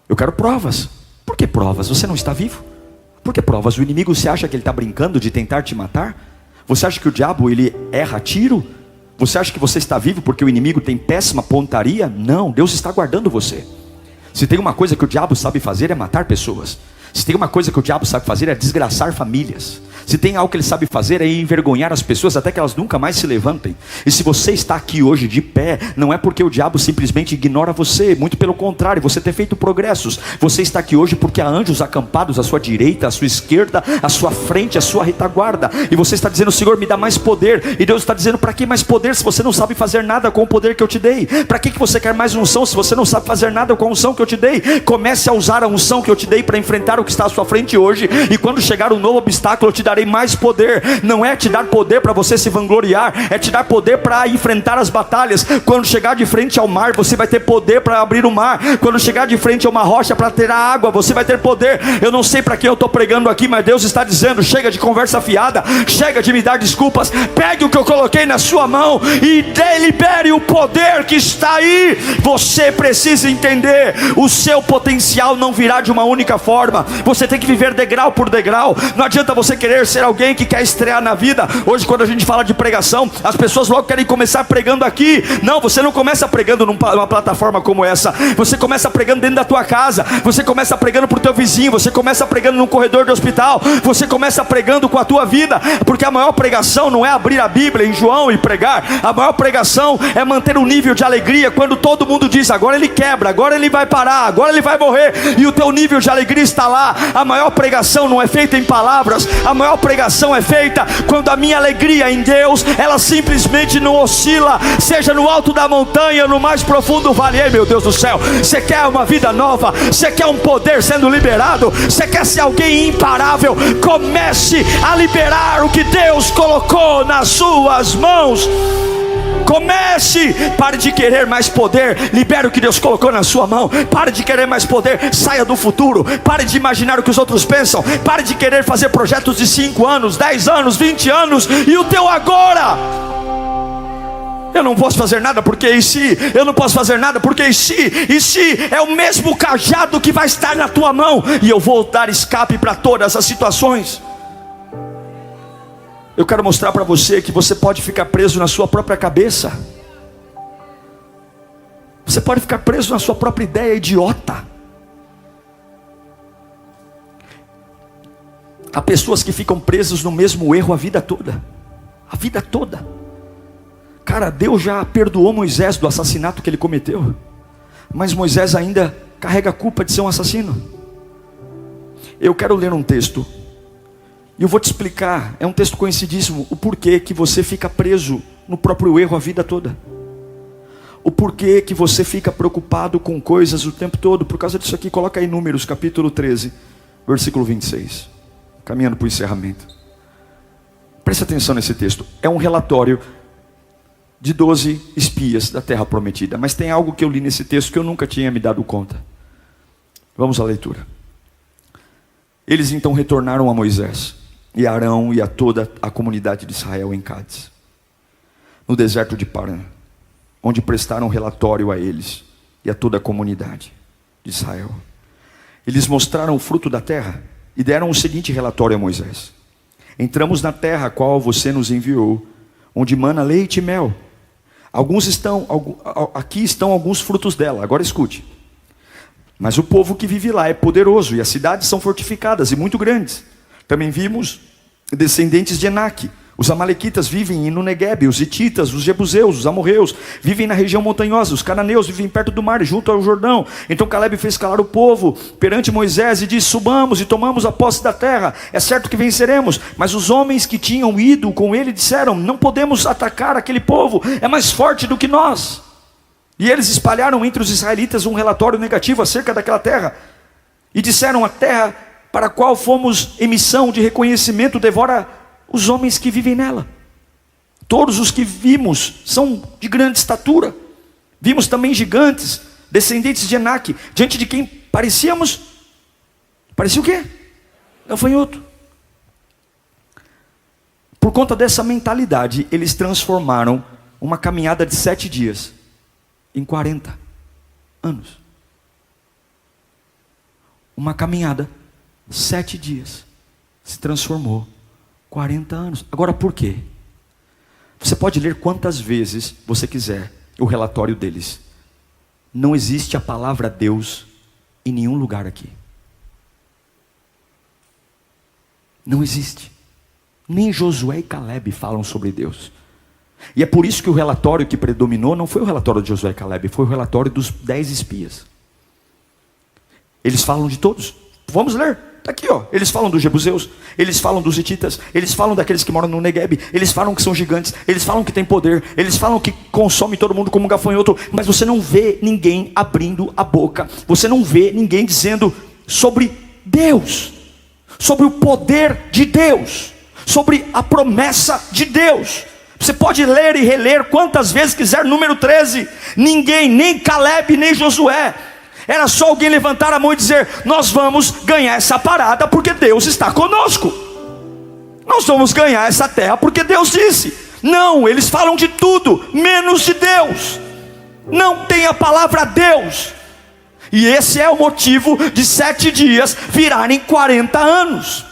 Speaker 1: eu quero provas. Por que provas? Você não está vivo? Por que provas? O inimigo, você acha que ele está brincando de tentar te matar? Você acha que o diabo, ele erra tiro? Você acha que você está vivo porque o inimigo tem péssima pontaria? Não, Deus está guardando você. Se tem uma coisa que o diabo sabe fazer é matar pessoas. Se tem uma coisa que o diabo sabe fazer é desgraçar famílias. Se tem algo que Ele sabe fazer, é envergonhar as pessoas até que elas nunca mais se levantem. E se você está aqui hoje de pé, não é porque o diabo simplesmente ignora você, muito pelo contrário, você tem feito progressos. Você está aqui hoje porque há anjos acampados à sua direita, à sua esquerda, à sua frente, à sua retaguarda. E você está dizendo: Senhor, me dá mais poder. E Deus está dizendo: para que mais poder se você não sabe fazer nada com o poder que eu te dei? Para que você quer mais unção se você não sabe fazer nada com a unção que eu te dei? Comece a usar a unção que eu te dei para enfrentar o que está à sua frente hoje. E quando chegar um novo obstáculo, eu te darei mais poder. Não é te dar poder para você se vangloriar, é te dar poder para enfrentar as batalhas. Quando chegar de frente ao mar, você vai ter poder para abrir o mar. Quando chegar de frente a uma rocha para ter a água, você vai ter poder. Eu não sei para quem eu estou pregando aqui, mas Deus está dizendo: chega de conversa fiada, chega de me dar desculpas. Pegue o que eu coloquei na sua mão e libere o poder que está aí. Você precisa entender: o seu potencial não virá de uma única forma. Você tem que viver degrau por degrau. Não adianta você querer ser alguém que quer estrear na vida. Hoje, quando a gente fala de pregação, as pessoas logo querem começar pregando aqui. Não, você não começa pregando numa plataforma como essa. Você começa pregando dentro da tua casa. Você começa pregando para o teu vizinho. Você começa pregando num corredor de hospital. Você começa pregando com a tua vida. Porque a maior pregação não é abrir a Bíblia em João e pregar. A maior pregação é manter um nível de alegria quando todo mundo diz: agora ele quebra, agora ele vai parar, agora ele vai morrer, e o teu nível de alegria está lá. A maior pregação não é feita em palavras. A maior pregação é feita quando a minha alegria em Deus, ela simplesmente não oscila, seja no alto da montanha, no mais profundo vale. Ei, meu Deus do céu, você quer uma vida nova? Você quer um poder sendo liberado? Você quer ser alguém imparável? Comece a liberar o que Deus colocou nas suas mãos. Comece, pare de querer mais poder, libere o que Deus colocou na sua mão. Pare de querer mais poder, saia do futuro. Pare de imaginar o que os outros pensam. Pare de querer fazer projetos de 5 anos, 10 anos, 20 anos, e o teu agora. Eu não posso fazer nada porque e se? Eu não posso fazer nada porque e se? E se é o mesmo cajado que vai estar na tua mão, e eu vou dar escape para todas as situações. Eu quero mostrar para você que você pode ficar preso na sua própria cabeça. Você pode ficar preso na sua própria ideia idiota. Há pessoas que ficam presas no mesmo erro a vida toda. A vida toda. Cara, Deus já perdoou Moisés do assassinato que ele cometeu, mas Moisés ainda carrega a culpa de ser um assassino. Eu quero ler um texto, e eu vou te explicar, é um texto conhecidíssimo, o porquê que você fica preso no próprio erro a vida toda. O porquê que você fica preocupado com coisas o tempo todo. Por causa disso aqui, coloca aí Números capítulo 13, versículo 26. Caminhando para o encerramento. Preste atenção nesse texto. É um relatório de 12 espias da terra prometida. Mas tem algo que eu li nesse texto que eu nunca tinha me dado conta. Vamos à leitura. Eles então retornaram a Moisés e a Arão e a toda a comunidade de Israel em Cádiz, no deserto de Parã, onde prestaram relatório a eles e a toda a comunidade de Israel. Eles mostraram o fruto da terra e deram o seguinte relatório a Moisés: entramos na terra a qual você nos enviou, onde mana leite e mel. Aqui estão alguns frutos dela. Agora escute. Mas o povo que vive lá é poderoso, e as cidades são fortificadas e muito grandes. Também vimos descendentes de Enaque. Os amalequitas vivem no Neguebe, os hititas, os jebuseus, os amorreus vivem na região montanhosa, os cananeus vivem perto do mar, junto ao Jordão. Então Calebe fez calar o povo perante Moisés e disse: subamos e tomamos a posse da terra, é certo que venceremos. Mas os homens que tinham ido com ele disseram: não podemos atacar aquele povo, é mais forte do que nós. E eles espalharam entre os israelitas um relatório negativo acerca daquela terra, e disseram: a terra para a qual fomos emissão de reconhecimento devora os homens que vivem nela. Todos os que vimos são de grande estatura. Vimos também gigantes, descendentes de Enaque, diante de quem parecia o quê? Gafanhoto. Por conta dessa mentalidade, eles transformaram uma caminhada de 7 dias em 40 anos. Uma caminhada, 7 dias, se transformou 40 anos. Agora por quê? Você pode ler quantas vezes você quiser o relatório deles. Não existe a palavra Deus em nenhum lugar aqui. Não existe. nem Josué e Caleb falam sobre Deus. E é por isso que o relatório que predominou não foi o relatório de Josué e Caleb, foi o relatório dos 10 espias. Eles falam de todos. Vamos ler, está aqui, ó. Eles falam dos jebuseus, eles falam dos hititas, eles falam daqueles que moram no Negueb, eles falam que são gigantes, eles falam que tem poder, eles falam que consome todo mundo como um gafanhoto. Mas você não vê ninguém abrindo a boca, você não vê ninguém dizendo sobre Deus, sobre o poder de Deus, sobre a promessa de Deus. Você pode ler e reler quantas vezes quiser. Número 13, ninguém, nem Caleb, nem Josué, era só alguém levantar a mão e dizer: nós vamos ganhar essa parada porque Deus está conosco, nós vamos ganhar essa terra porque Deus disse. Não, eles falam de tudo menos de Deus. Não tem a palavra Deus. E esse é o motivo de 7 dias virarem 40 anos.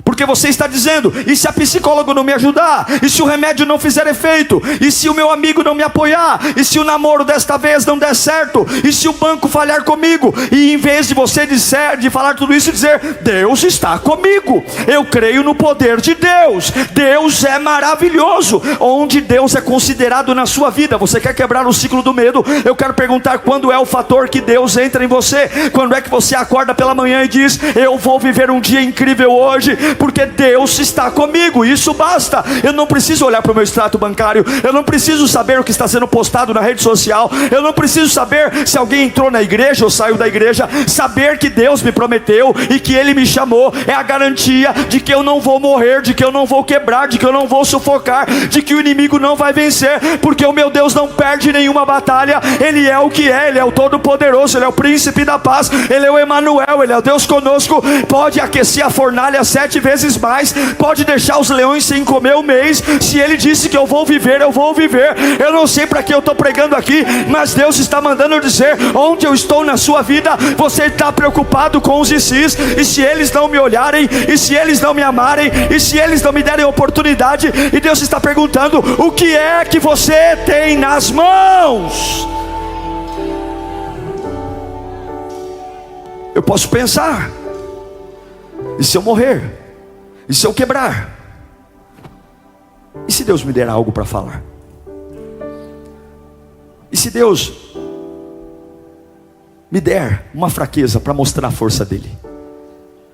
Speaker 1: Porque você está dizendo: e se a psicóloga não me ajudar? E se o remédio não fizer efeito? E se o meu amigo não me apoiar? E se o namoro desta vez não der certo? E se o banco falhar comigo? E em vez de você de falar tudo isso, dizer: Deus está comigo, eu creio no poder de Deus, Deus é maravilhoso. Onde Deus é considerado na sua vida? Você quer quebrar o ciclo do medo? Eu quero perguntar: quando é o fator que Deus entra em você? Quando é que você acorda pela manhã e diz: eu vou viver um dia incrível hoje, porque Deus está comigo? Isso basta. Eu não preciso olhar para o meu extrato bancário, eu não preciso saber o que está sendo postado na rede social, eu não preciso saber se alguém entrou na igreja ou saiu da igreja. Saber que Deus me prometeu e que Ele me chamou é a garantia de que eu não vou morrer, de que eu não vou quebrar, de que eu não vou sufocar, de que o inimigo não vai vencer, porque o meu Deus não perde nenhuma batalha. Ele é o que é, Ele é o Todo-Poderoso, Ele é o Príncipe da Paz, Ele é o Emanuel, Ele é o Deus conosco. Pode aquecer a fornalha 7 vezes mais, pode deixar os leões sem comer um mês. Se Ele disse que eu vou viver, eu vou viver. Eu não sei para que eu estou pregando aqui, mas Deus está mandando eu dizer: onde eu estou na sua vida? Você está preocupado com os ICs, e se eles não me olharem, e se eles não me amarem, e se eles não me derem oportunidade? E Deus está perguntando: o que é que você tem nas mãos? Eu posso pensar: e se eu morrer? E se eu quebrar? E se Deus me der algo para falar? E se Deus me der uma fraqueza para mostrar a força dele?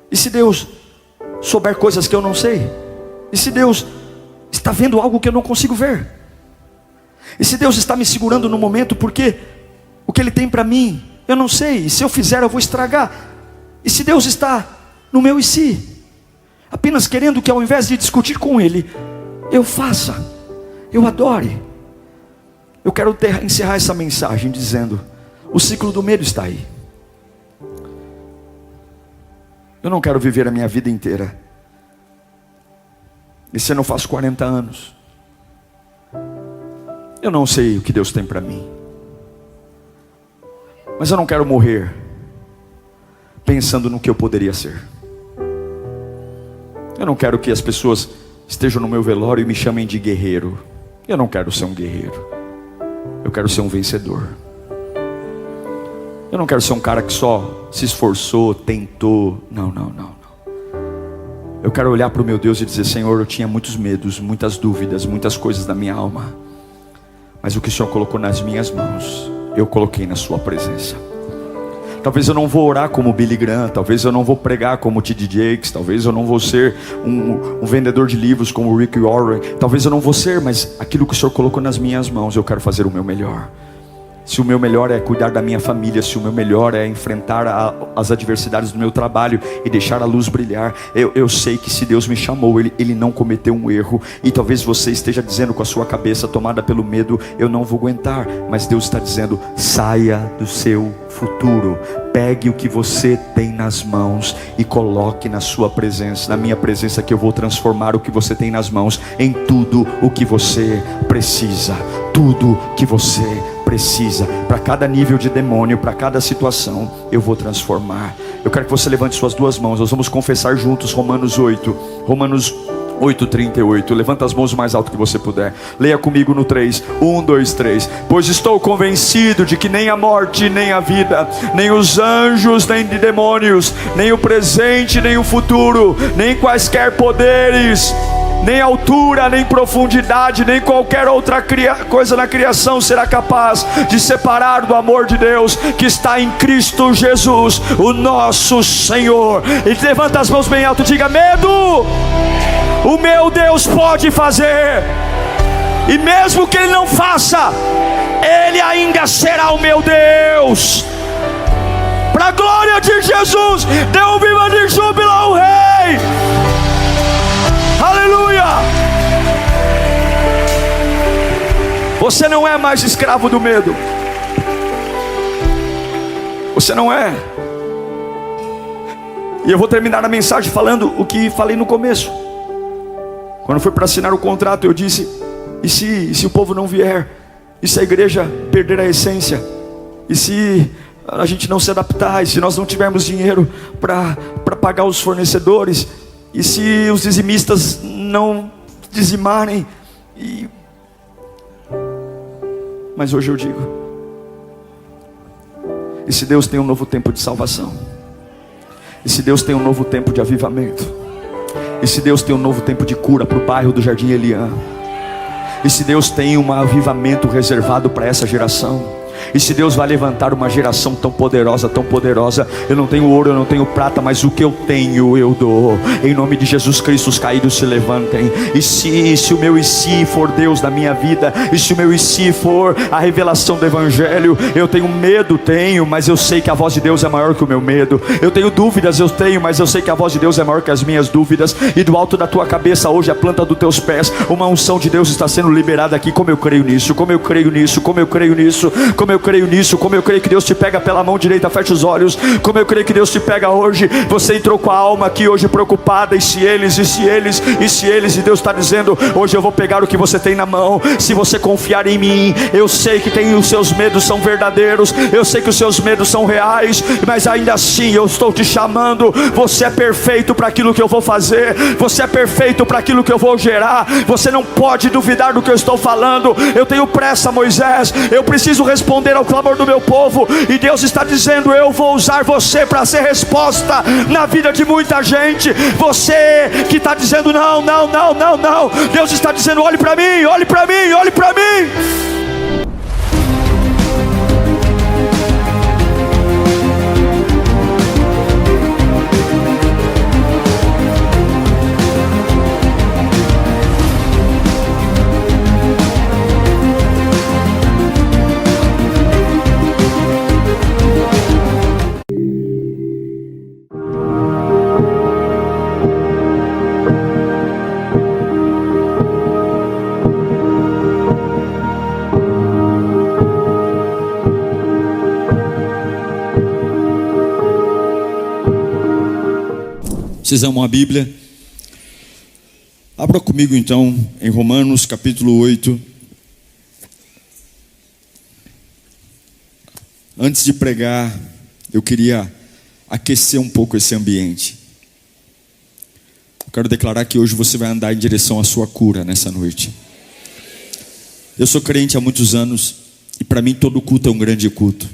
Speaker 1: E se Deus souber coisas que eu não sei? E se Deus está vendo algo que eu não consigo ver? E se Deus está me segurando no momento porque o que Ele tem para mim eu não sei, e se eu fizer eu vou estragar? E se Deus está no meu e se? Apenas querendo que ao invés de discutir com Ele, eu faça, eu adore. Eu quero encerrar essa mensagem dizendo: o ciclo do medo está aí. Eu não quero viver a minha vida inteira. Esse ano eu faço 40 anos. Eu não sei o que Deus tem para mim, mas eu não quero morrer pensando no que eu poderia ser. Eu não quero que as pessoas estejam no meu velório e me chamem de guerreiro. Eu não quero ser um guerreiro, eu quero ser um vencedor. Eu não quero ser um cara que só se esforçou, tentou. Não. Eu quero olhar para o meu Deus e dizer: Senhor, eu tinha muitos medos, muitas dúvidas, muitas coisas na minha alma, mas o que o Senhor colocou nas minhas mãos, eu coloquei na sua presença. Talvez eu não vou orar como Billy Graham, talvez eu não vou pregar como T.D. Jakes, talvez eu não vou ser um vendedor de livros como Rick Warren, talvez eu não vou ser, mas aquilo que o Senhor colocou nas minhas mãos, eu quero fazer o meu melhor. Se o meu melhor é cuidar da minha família, se o meu melhor é enfrentar as adversidades do meu trabalho e deixar a luz brilhar, eu sei que se Deus me chamou, Ele não cometeu um erro. E talvez você esteja dizendo com a sua cabeça tomada pelo medo: eu não vou aguentar. Mas Deus está dizendo: saia do seu futuro, pegue o que você tem nas mãos e coloque na sua presença, na minha presença, que eu vou transformar o que você tem nas mãos em tudo o que você precisa. Tudo que você precisa, para cada nível de demônio, para cada situação, eu vou transformar. Eu quero que você levante suas duas mãos, nós vamos confessar juntos Romanos 8, Romanos 8:38, levanta as mãos o mais alto que você puder. Leia comigo no 3, 1, 2, 3. Pois estou convencido de que nem a morte, nem a vida, nem os anjos, nem de demônios, nem o presente, nem o futuro, nem quaisquer poderes, nem altura, nem profundidade, nem qualquer outra coisa na criação será capaz de separar do amor de Deus que está em Cristo Jesus, o nosso Senhor. E levanta as mãos bem alto e diga: medo, o meu Deus pode fazer, e mesmo que Ele não faça, Ele ainda será o meu Deus. Para a glória de Jesus, dê um viva de júbilo ao Rei. Aleluia! Você não é mais escravo do medo. Você não é. E eu vou terminar a mensagem falando o que falei no começo. Quando foi para assinar o contrato, eu disse: e se o povo não vier? E se a igreja perder a essência? E se a gente não se adaptar? E se nós não tivermos dinheiro para pagar os fornecedores? E se os dizimistas não dizimarem? Mas hoje eu digo: e se Deus tem um novo tempo de salvação? E se Deus tem um novo tempo de avivamento? E se Deus tem um novo tempo de cura para o bairro do Jardim Eliã? E se Deus tem um avivamento reservado para essa geração? E se Deus vai levantar uma geração tão poderosa, tão poderosa? Eu não tenho ouro, eu não tenho prata, mas o que eu tenho eu dou. Em nome de Jesus Cristo, os caídos se levantem. E se o meu e se for Deus na minha vida, e se o meu e se for a revelação do Evangelho, eu tenho medo, mas eu sei que a voz de Deus é maior que o meu medo. Eu tenho dúvidas, mas eu sei que a voz de Deus é maior que as minhas dúvidas. E do alto da tua cabeça hoje, a planta dos teus pés, uma unção de Deus está sendo liberada aqui. Como eu creio nisso, como eu creio nisso, como eu creio nisso, como eu creio nisso, como eu creio que Deus te pega pela mão direita. Feche os olhos. Como eu creio que Deus te pega hoje. Você entrou com a alma aqui hoje preocupada, e se eles, e Deus está dizendo: hoje eu vou pegar o que você tem na mão. Se você confiar em mim, eu sei que os seus medos são verdadeiros, eu sei que os seus medos são reais, mas ainda assim eu estou te chamando. Você é perfeito para aquilo que eu vou fazer, você é perfeito para aquilo que eu vou gerar. Você não pode duvidar do que eu estou falando. Eu tenho pressa, Moisés, eu preciso responder ao clamor do meu povo, e Deus está dizendo: eu vou usar você para ser resposta na vida de muita gente. Você que está dizendo não, Deus está dizendo: olhe para mim, olhe para mim, olhe para mim. Vocês amam a Bíblia? Abra comigo então em Romanos capítulo 8. Antes de pregar, eu queria aquecer um pouco esse ambiente. Eu quero declarar que hoje você vai andar em direção à sua cura nessa noite. Eu sou crente há muitos anos, e para mim todo culto é um grande culto.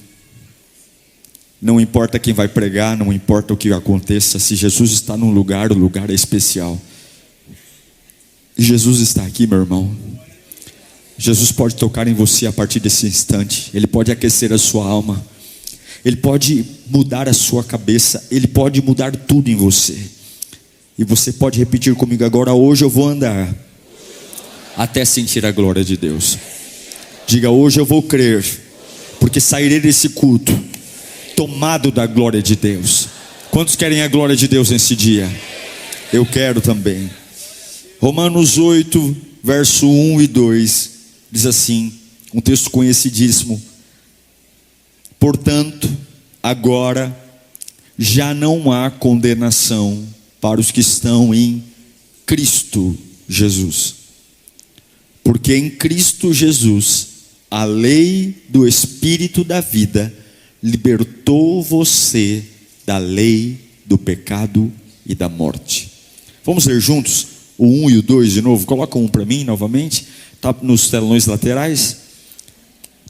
Speaker 1: Não importa quem vai pregar, não importa o que aconteça, se Jesus está num lugar, o lugar é especial. E Jesus está aqui, meu irmão. Jesus pode tocar em você a partir desse instante. Ele pode aquecer a sua alma. Ele pode mudar a sua cabeça. Ele pode mudar tudo em você. E você pode repetir comigo agora: hoje eu vou andar até sentir a glória de Deus. Diga: hoje eu vou crer, porque sairei desse culto tomado da glória de Deus. Quantos querem a glória de Deus nesse dia? Eu quero também. Romanos 8, verso 1 e 2 diz assim, um texto conhecidíssimo: portanto, agora já não há condenação para os que estão em Cristo Jesus, porque em Cristo Jesus a lei do Espírito da vida libertou você da lei do pecado e da morte. Vamos ler juntos O 1 e o 2 de novo. Coloca um para mim novamente. Está nos telões laterais.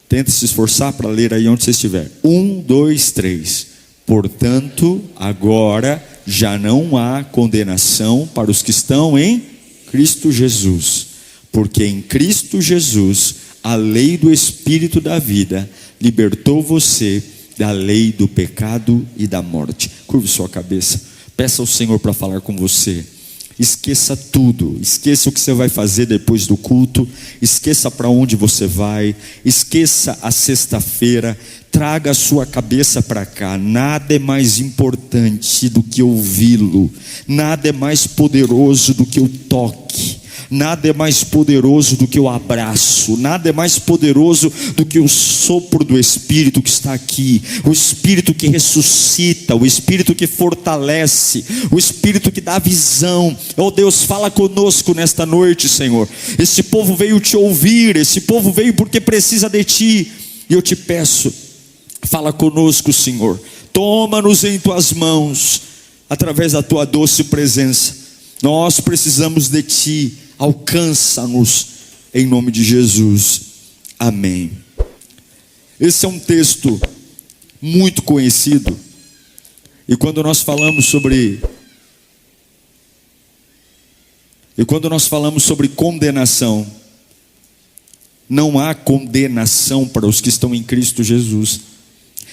Speaker 1: Tente se esforçar para ler aí onde você estiver. 1, 2, 3. Portanto, agora já não há condenação para os que estão em Cristo Jesus. Porque em Cristo Jesus, a lei do Espírito da vida libertou você da lei do pecado e da morte. Curve sua cabeça. Peça ao Senhor para falar com você. Esqueça tudo, esqueça o que você vai fazer depois do culto, esqueça para onde você vai, esqueça a sexta-feira, traga a sua cabeça para cá. Nada é mais importante do que ouvi-lo, nada é mais poderoso do que o toque, nada é mais poderoso do que o abraço, nada é mais poderoso do que o sopro do Espírito que está aqui, o Espírito que ressuscita, o Espírito que fortalece, o Espírito que dá visão. Oh Deus, fala conosco nesta noite, Senhor. Esse povo veio te ouvir, esse povo veio porque precisa de ti, e eu te peço, fala conosco, Senhor. Toma-nos em tuas mãos, através da tua doce presença. Nós precisamos de ti. Alcança-nos em nome de Jesus, amém. Esse é um texto muito conhecido, e quando nós falamos sobre condenação, não há condenação para os que estão em Cristo Jesus.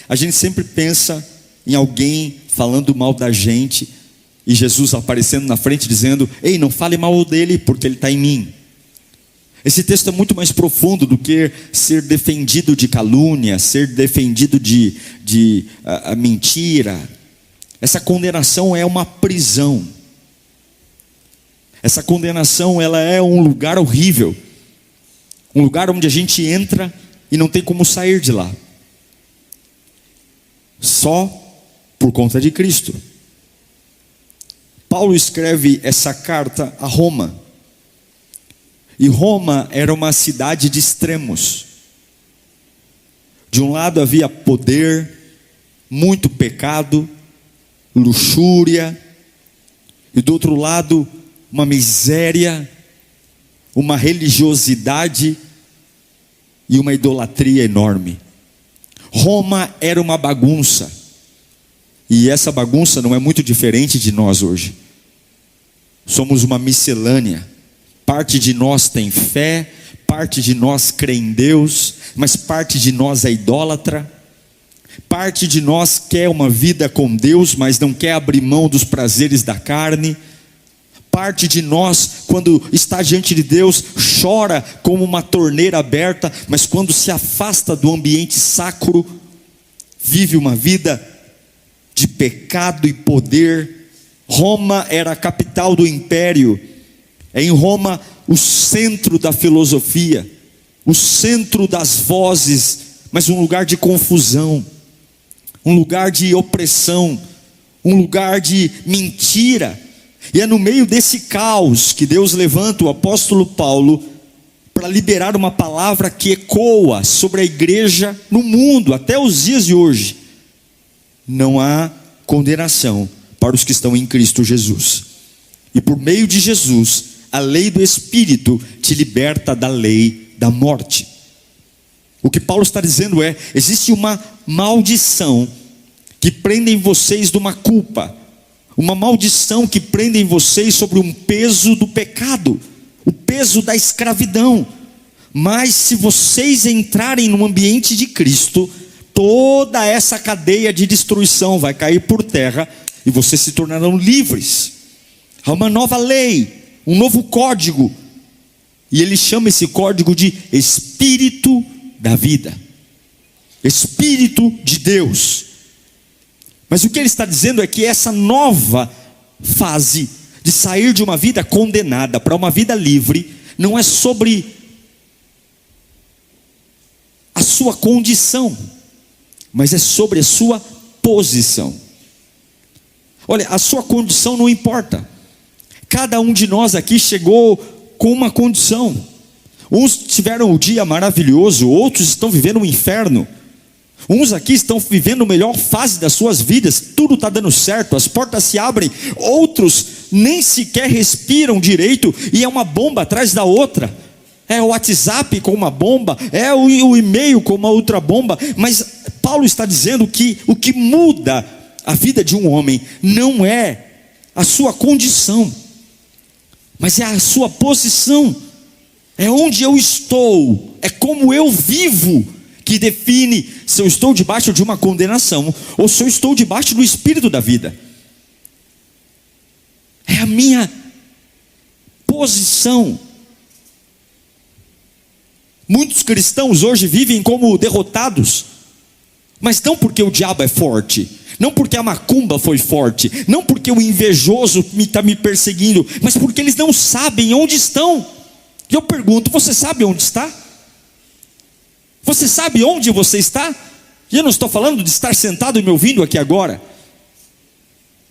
Speaker 1: A gente sempre pensa em alguém falando mal da gente, e Jesus aparecendo na frente dizendo: ei, não fale mal dele, porque ele está em mim. Esse texto é muito mais profundo do que ser defendido de calúnia, ser defendido de mentira. Essa condenação é uma prisão. Essa condenação, ela é um lugar horrível, um lugar onde a gente entra e não tem como sair de lá, só por conta de Cristo. Paulo escreve essa carta a Roma, e Roma era uma cidade de extremos. De um lado havia poder, muito pecado, luxúria, e do outro lado uma miséria, uma religiosidade e uma idolatria enorme. Roma era uma bagunça, e essa bagunça não é muito diferente de nós hoje. Somos uma miscelânea. Parte de nós tem fé, parte de nós crê em Deus, mas parte de nós é idólatra. Parte de nós quer uma vida com Deus, mas não quer abrir mão dos prazeres da carne. Parte de nós, quando está diante de Deus, chora como uma torneira aberta, mas quando se afasta do ambiente sacro, vive uma vida de pecado e poder. Roma era a capital do império. É em Roma o centro da filosofia, o centro das vozes, mas um lugar de confusão, um lugar de opressão, um lugar de mentira. E é no meio desse caos que Deus levanta o apóstolo Paulo para liberar uma palavra que ecoa sobre a igreja no mundo até os dias de hoje. Não há condenação para os que estão em Cristo Jesus. E por meio de Jesus, a lei do Espírito te liberta da lei da morte. O que Paulo está dizendo é: existe uma maldição que prende em vocês de uma culpa, uma maldição que prende em vocês sobre um peso do pecado, o peso da escravidão. Mas se vocês entrarem no ambiente de Cristo, toda essa cadeia de destruição vai cair por terra, e vocês se tornarão livres. Há uma nova lei, um novo código, e ele chama esse código de Espírito da vida, Espírito de Deus. Mas o que ele está dizendo é que essa nova fase de sair de uma vida condenada para uma vida livre, não é sobre a sua condição, mas é sobre a sua posição. Olha, a sua condição não importa. Cada um de nós aqui chegou com uma condição. Uns tiveram um dia maravilhoso, outros estão vivendo um inferno. Uns aqui estão vivendo a melhor fase das suas vidas, tudo está dando certo, as portas se abrem. Outros nem sequer respiram direito, e é uma bomba atrás da outra. É o WhatsApp com uma bomba, é o e-mail com uma outra bomba. Mas Paulo está dizendo que o que muda a vida de um homem não é a sua condição, mas é a sua posição, é onde eu estou, é como eu vivo, que define se eu estou debaixo de uma condenação, ou se eu estou debaixo do Espírito da vida. É a minha posição. Muitos cristãos hoje vivem como derrotados, mas não porque o diabo é forte, não porque a macumba foi forte, não porque o invejoso está me perseguindo, mas porque eles não sabem onde estão. E eu pergunto: você sabe onde está? Você sabe onde você está? E eu não estou falando de estar sentado e me ouvindo aqui agora,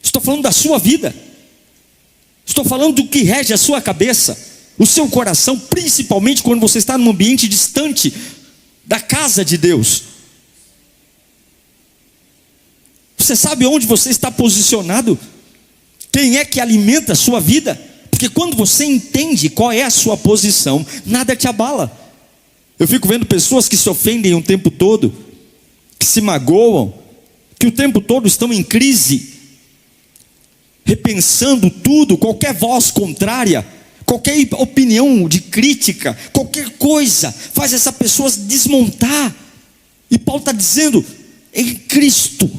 Speaker 1: estou falando da sua vida, estou falando do que rege a sua cabeça, o seu coração, principalmente quando você está num ambiente distante da casa de Deus. Você sabe onde você está posicionado? Quem é que alimenta a sua vida? Porque quando você entende qual é a sua posição, nada te abala. Eu fico vendo pessoas que se ofendem o tempo todo, que se magoam, que o tempo todo estão em crise, repensando tudo, qualquer voz contrária, qualquer opinião de crítica, qualquer coisa, faz essa pessoa desmontar. E Paulo está dizendo: em Cristo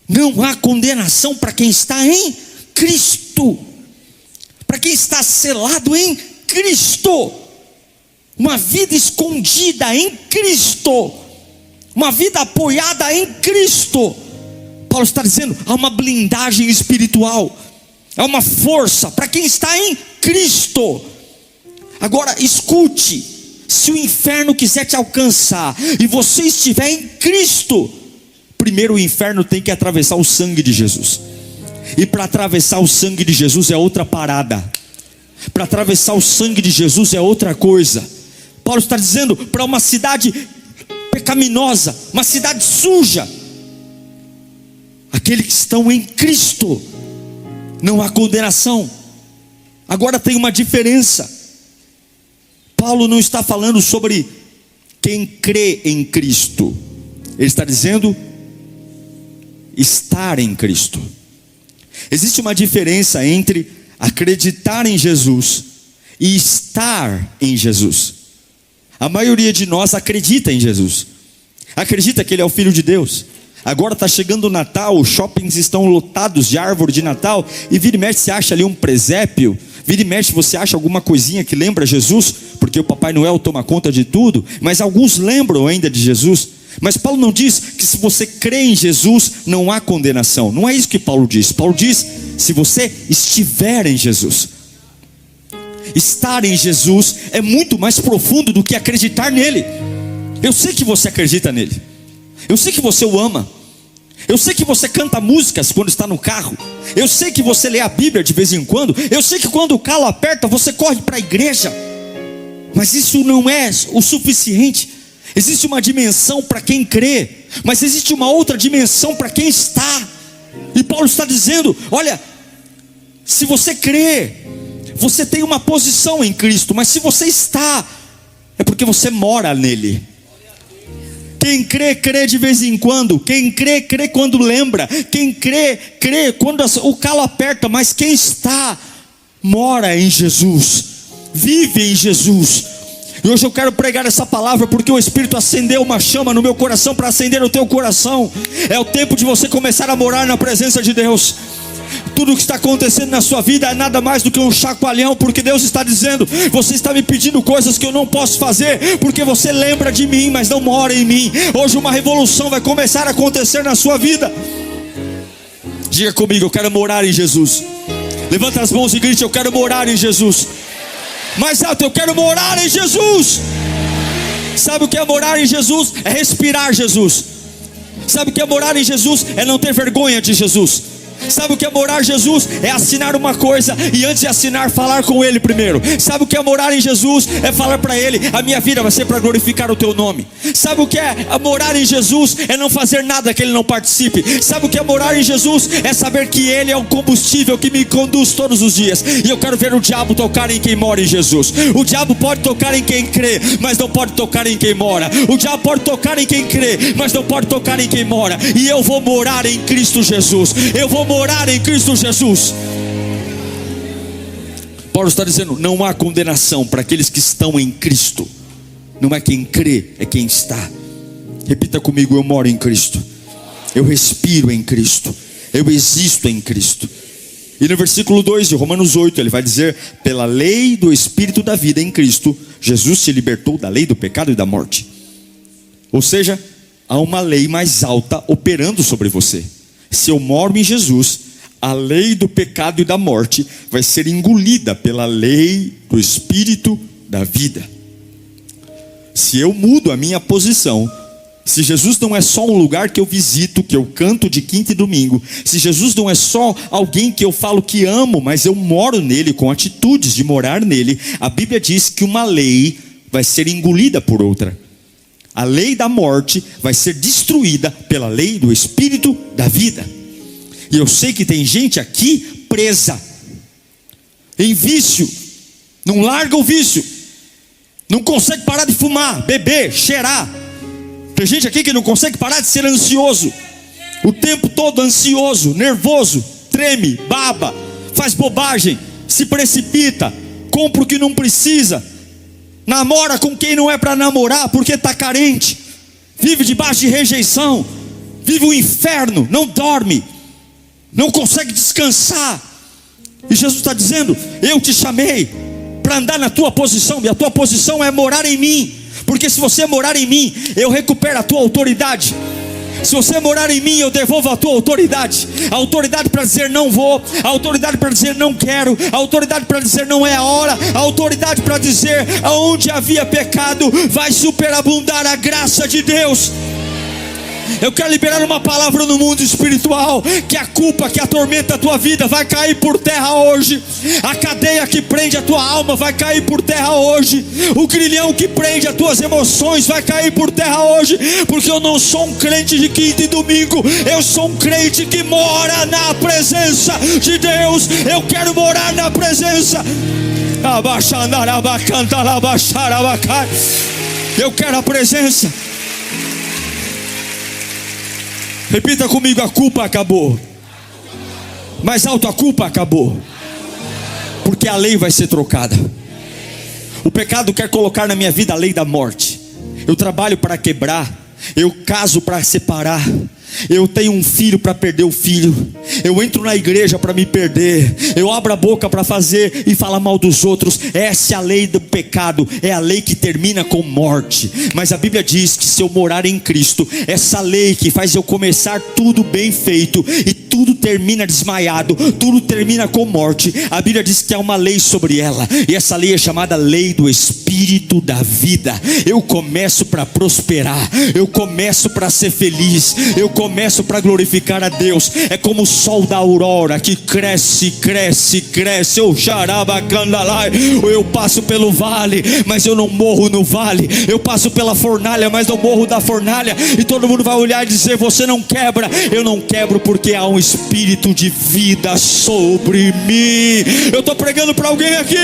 Speaker 1: não há condenação para quem está em Cristo, para quem está selado em Cristo, uma vida escondida em Cristo, uma vida apoiada em Cristo. Paulo está dizendo: há uma blindagem espiritual, há uma força para quem está em Cristo. Agora escute: se o inferno quiser te alcançar e você estiver em Cristo, primeiro o inferno tem que atravessar o sangue de Jesus. E para atravessar o sangue de Jesus é outra parada. Para atravessar o sangue de Jesus é outra coisa. Paulo está dizendo para uma cidade pecaminosa, uma cidade suja, aqueles que estão em Cristo, não há condenação. Agora tem uma diferença. Paulo não está falando sobre quem crê em Cristo, ele está dizendo estar em Cristo. Existe uma diferença entre acreditar em Jesus e estar em Jesus. A maioria de nós acredita em Jesus, acredita que Ele é o Filho de Deus. Agora está chegando o Natal, os shoppings estão lotados de árvore de Natal, e vira e mexe você acha ali um presépio, vira e mexe você acha alguma coisinha que lembra Jesus, porque o Papai Noel toma conta de tudo, mas alguns lembram ainda de Jesus. Mas Paulo não diz que se você crê em Jesus não há condenação, não é isso que Paulo diz. Paulo diz: se você estiver em Jesus. Estar em Jesus é muito mais profundo do que acreditar nele. Eu sei que você acredita nele, eu sei que você o ama, eu sei que você canta músicas quando está no carro, eu sei que você lê a Bíblia de vez em quando, eu sei que quando o calo aperta você corre para a igreja. Mas isso não é o suficiente. Existe uma dimensão para quem crê, mas existe uma outra dimensão para quem está. E Paulo está dizendo: olha, se você crê, você tem uma posição em Cristo, mas se você está, é porque você mora nele. Quem crê, crê de vez em quando. Quem crê, crê quando lembra. Quem crê, crê quando o calo aperta. Mas quem está, mora em Jesus, vive em Jesus. E hoje eu quero pregar essa palavra porque o Espírito acendeu uma chama no meu coração para acender o teu coração. É o tempo de você começar a morar na presença de Deus. Tudo o que está acontecendo na sua vida é nada mais do que um chacoalhão, porque Deus está dizendo: você está me pedindo coisas que eu não posso fazer, porque você lembra de mim, mas não mora em mim. Hoje uma revolução vai começar a acontecer na sua vida. Diga comigo: eu quero morar em Jesus. Levanta as mãos e grite: eu quero morar em Jesus. Mais alto: eu quero morar em Jesus. Sabe o que é morar em Jesus? É respirar Jesus. Sabe o que é morar em Jesus? É não ter vergonha de Jesus. Sabe o que é morar em Jesus? É assinar uma coisa e antes de assinar, falar com Ele primeiro. Sabe o que é morar em Jesus? É falar para Ele: a minha vida vai ser para glorificar o Teu nome. Sabe o que é morar em Jesus? É não fazer nada que Ele não participe. Sabe o que é morar em Jesus? É saber que Ele é o combustível que me conduz todos os dias. E eu quero ver o diabo tocar em quem mora em Jesus. O diabo pode tocar em quem crê, mas não pode tocar em quem mora. O diabo pode tocar em quem crê, mas não pode tocar em quem mora. E eu vou morar em Cristo Jesus. Eu vou morar em Cristo Jesus. Paulo está dizendo: não há condenação para aqueles que estão em Cristo. Não é quem crê, é quem está. Repita comigo: eu moro em Cristo, eu respiro em Cristo, eu existo em Cristo. E no versículo 2 de Romanos 8, ele vai dizer: pela lei do Espírito da vida em Cristo, Jesus te libertou da lei do pecado e da morte. Ou seja, há uma lei mais alta operando sobre você. Se eu moro em Jesus, a lei do pecado e da morte vai ser engolida pela lei do Espírito da vida. Se eu mudo a minha posição, se Jesus não é só um lugar que eu visito, que eu canto de quinta e domingo, se Jesus não é só alguém que eu falo que amo, mas eu moro nele com atitudes de morar nele, a Bíblia diz que uma lei vai ser engolida por outra. A lei da morte vai ser destruída pela lei do Espírito da vida. E eu sei que tem gente aqui presa em vício, não larga o vício, não consegue parar de fumar, beber, cheirar. Tem gente aqui que não consegue parar de ser ansioso, o tempo todo ansioso, nervoso, treme, baba, faz bobagem, se precipita, compra o que não precisa, namora com quem não é para namorar porque está carente, vive debaixo de rejeição, vive o inferno, não dorme, não consegue descansar. E Jesus está dizendo: eu te chamei para andar na tua posição, e a tua posição é morar em mim. Porque se você morar em mim, eu recupero a tua autoridade. Se você morar em mim, eu devolvo a tua autoridade. A autoridade para dizer não vou, a autoridade para dizer não quero, a autoridade para dizer não é a hora, a autoridade para dizer aonde havia pecado vai superabundar a graça de Deus. Eu quero liberar uma palavra no mundo espiritual, que a culpa que atormenta a tua vida vai cair por terra hoje. A cadeia que prende a tua alma vai cair por terra hoje. O grilhão que prende as tuas emoções vai cair por terra hoje. Porque eu não sou um crente de quinta e domingo, eu sou um crente que mora na presença de Deus. Eu quero morar na presença. Eu quero a presença. Repita comigo: a culpa acabou. Mais alto: a culpa acabou. Porque a lei vai ser trocada. O pecado quer colocar na minha vida a lei da morte. Eu trabalho para quebrar, eu caso para separar, eu tenho um filho para perder o filho, eu entro na igreja para me perder, eu abro a boca para fazer e falar mal dos outros. Essa é a lei do pecado, é a lei que termina com morte. Mas a Bíblia diz que se eu morar em Cristo, essa lei que faz eu começar tudo bem feito e tudo termina desmaiado, tudo termina com morte, a Bíblia diz que há uma lei sobre ela, e essa lei é chamada lei do Espírito da vida. Eu começo para prosperar, eu começo para ser feliz, eu começo para glorificar a Deus. É como o sol da aurora que cresce, cresce, cresce. Eu passo pelo vale, mas eu não morro no vale. Eu passo pela fornalha, mas não morro da fornalha. E todo mundo vai olhar e dizer: você não quebra. Eu não quebro porque há um espírito de vida sobre mim. Eu estou pregando para alguém aqui.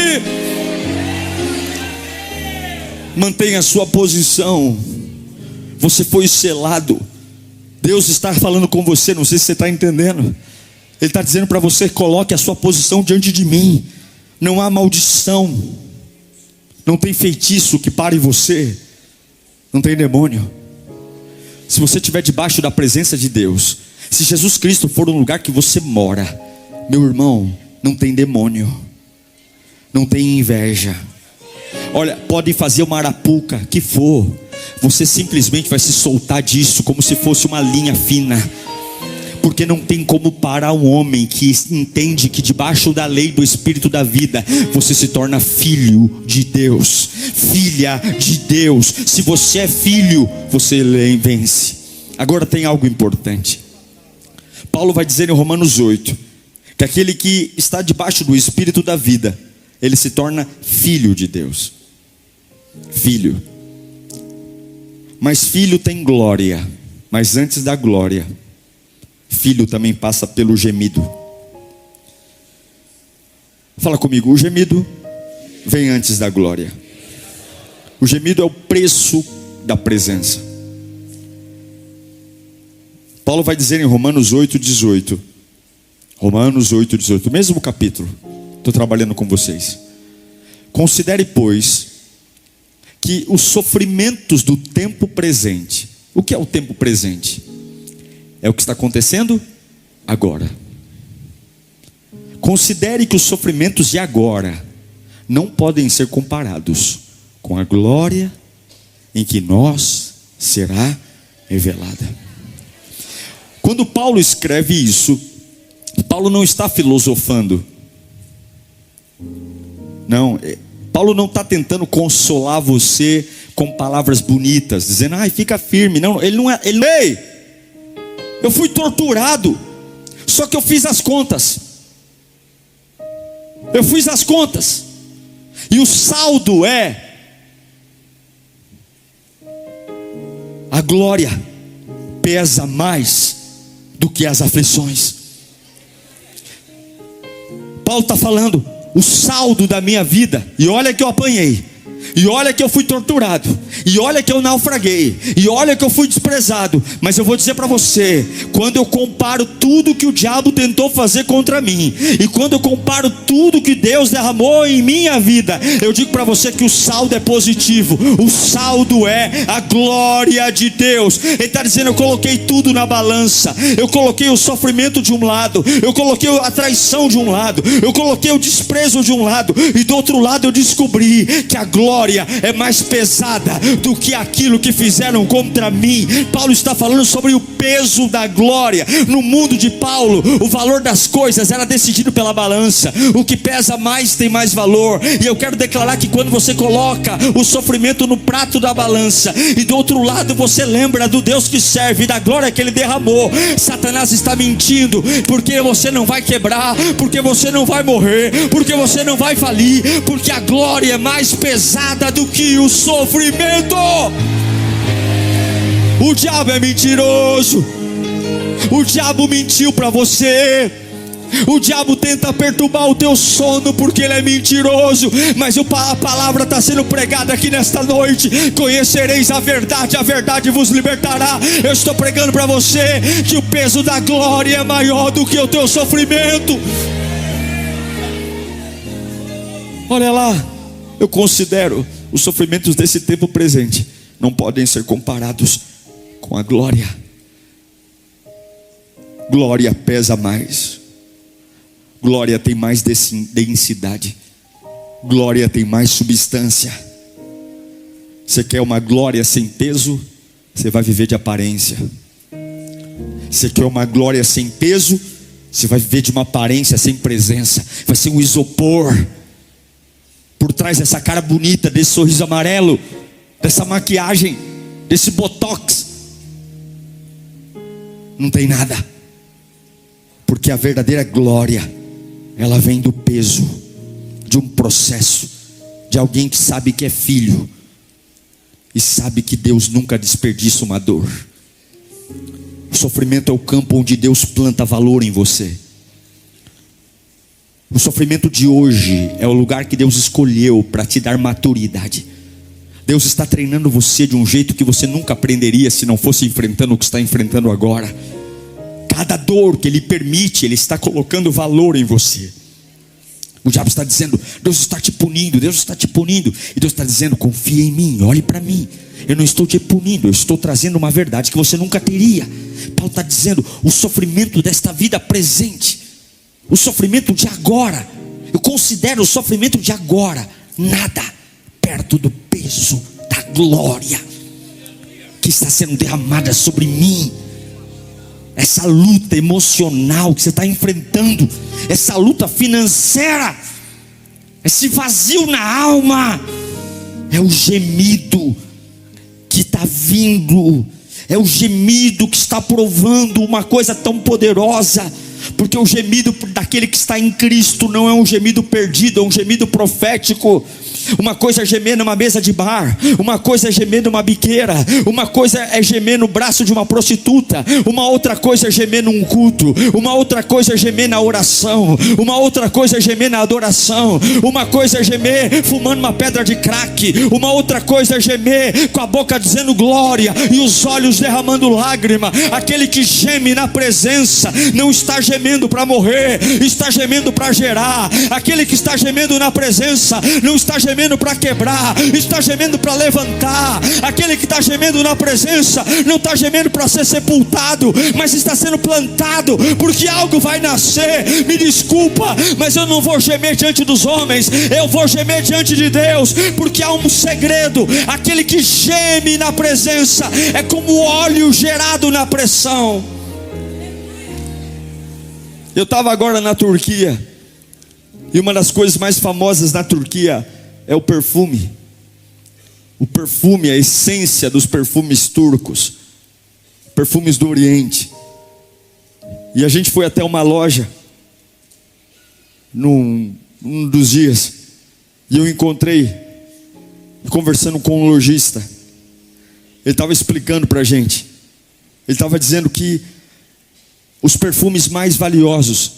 Speaker 1: Mantenha a sua posição. Você foi selado. Deus está falando com você, não sei se você está entendendo. Ele está dizendo para você: coloque a sua posição diante de mim. Não há maldição, não tem feitiço que pare você, não tem demônio. Se você estiver debaixo da presença de Deus, se Jesus Cristo for um lugar que você mora, meu irmão, não tem demônio, não tem inveja. Olha, pode fazer uma arapuca que for, você simplesmente vai se soltar disso como se fosse uma linha fina. Porque não tem como parar um homem que entende que debaixo da lei do Espírito da vida você se torna filho de Deus, filha de Deus. Se você é filho, você vence. Agora tem algo importante. Paulo vai dizer em Romanos 8, que aquele que está debaixo do Espírito da vida, ele se torna filho de Deus. Filho. Mas filho tem glória. Mas antes da glória, filho também passa pelo gemido. Fala comigo, o gemido vem antes da glória. O gemido é o preço da presença. Paulo vai dizer em Romanos 8:18. Romanos 8:18, mesmo capítulo. Estou trabalhando com vocês. Considere, pois, que os sofrimentos do tempo presente. O que é o tempo presente? É o que está acontecendo agora. Considere que os sofrimentos de agora não podem ser comparados com a glória em que nós será revelada. Quando Paulo escreve isso, Paulo não está filosofando. Não, Paulo não está tentando consolar você com palavras bonitas, dizendo, ai, fica firme. Não, ele não é, ei, eu fui torturado, só que eu fiz as contas. Eu fiz as contas. E o saldo é a glória pesa mais do que as aflições. Paulo está falando, o saldo da minha vida, e olha que eu apanhei, e olha que eu fui torturado, e olha que eu naufraguei, e olha que eu fui desprezado, mas eu vou dizer para você, quando eu comparo tudo que o diabo tentou fazer contra mim, e quando eu comparo tudo que Deus derramou em minha vida, eu digo para você que o saldo é positivo. O saldo é a glória de Deus. Ele está dizendo, eu coloquei tudo na balança, eu coloquei o sofrimento de um lado, eu coloquei a traição de um lado, eu coloquei o desprezo de um lado, e do outro lado eu descobri que a glória é mais pesada do que aquilo que fizeram contra mim. Paulo está falando sobre o peso da glória. No mundo de Paulo, o valor das coisas era decidido pela balança. O que pesa mais tem mais valor. E eu quero declarar que quando você coloca o sofrimento no prato da balança, e do outro lado você lembra do Deus que serve e da glória que Ele derramou, Satanás está mentindo, porque você não vai quebrar, porque você não vai morrer, porque você não vai falir, porque a glória é mais pesada do que o sofrimento. O diabo é mentiroso. O diabo mentiu para você. O diabo tenta perturbar o teu sono porque ele é mentiroso. Mas a palavra está sendo pregada aqui nesta noite. Conhecereis a verdade vos libertará. Eu estou pregando para você que o peso da glória é maior do que o teu sofrimento. Olha lá, eu considero os sofrimentos desse tempo presente não podem ser comparados com a glória. Glória pesa mais. Glória tem mais densidade. Glória tem mais substância. Você quer uma glória sem peso? Você vai viver de aparência. Você quer uma glória sem peso? Você vai viver de uma aparência sem presença. Vai ser um isopor. Por trás dessa cara bonita, desse sorriso amarelo, dessa maquiagem, desse botox, não tem nada. Porque a verdadeira glória, ela vem do peso de um processo, de alguém que sabe que é filho e sabe que Deus nunca desperdiça uma dor. O sofrimento é o campo onde Deus planta valor em você. O sofrimento de hoje é o lugar que Deus escolheu para te dar maturidade. Deus está treinando você de um jeito que você nunca aprenderia se não fosse enfrentando o que está enfrentando agora. Cada dor que Ele permite, Ele está colocando valor em você. O diabo está dizendo, Deus está te punindo, Deus está te punindo. E Deus está dizendo, confia em mim, olhe para mim. Eu não estou te punindo, eu estou trazendo uma verdade que você nunca teria. Paulo está dizendo, o sofrimento desta vida presente, o sofrimento de agora, eu considero o sofrimento de agora nada perto do peso da glória que está sendo derramada sobre mim. Essa luta emocional que você está enfrentando, essa luta financeira, esse vazio na alma, é o gemido que está vindo, É o gemido que está provando uma coisa tão poderosa. Porque o gemido daquele que está em Cristo não é um gemido perdido, é um gemido profético. Uma coisa é gemer numa mesa de bar, uma coisa é gemer numa biqueira, uma coisa é gemer no braço de uma prostituta, uma outra coisa é gemer num culto, uma outra coisa é gemer na oração, uma outra coisa é gemer na adoração, uma coisa é gemer fumando uma pedra de crack, uma outra coisa é gemer com a boca dizendo glória e os olhos derramando lágrima. Aquele que geme na presença não está gemendo para morrer, está gemendo para gerar. Aquele que está gemendo na presença não está gemendo para quebrar, está gemendo para levantar. Aquele que está gemendo na presença não está gemendo para ser sepultado, mas está sendo plantado, porque algo vai nascer. Me desculpa, mas eu não vou gemer diante dos homens, eu vou gemer diante de Deus, porque há um segredo. Aquele que geme na presença é como óleo gerado na pressão. Eu estava agora na Turquia, e uma das coisas mais famosas na Turquia é o perfume. O perfume, a essência dos perfumes turcos, perfumes do Oriente. E a gente foi até uma loja num dos dias, e eu encontrei, conversando com um lojista. Ele estava explicando para a gente. Ele estava dizendo que os perfumes mais valiosos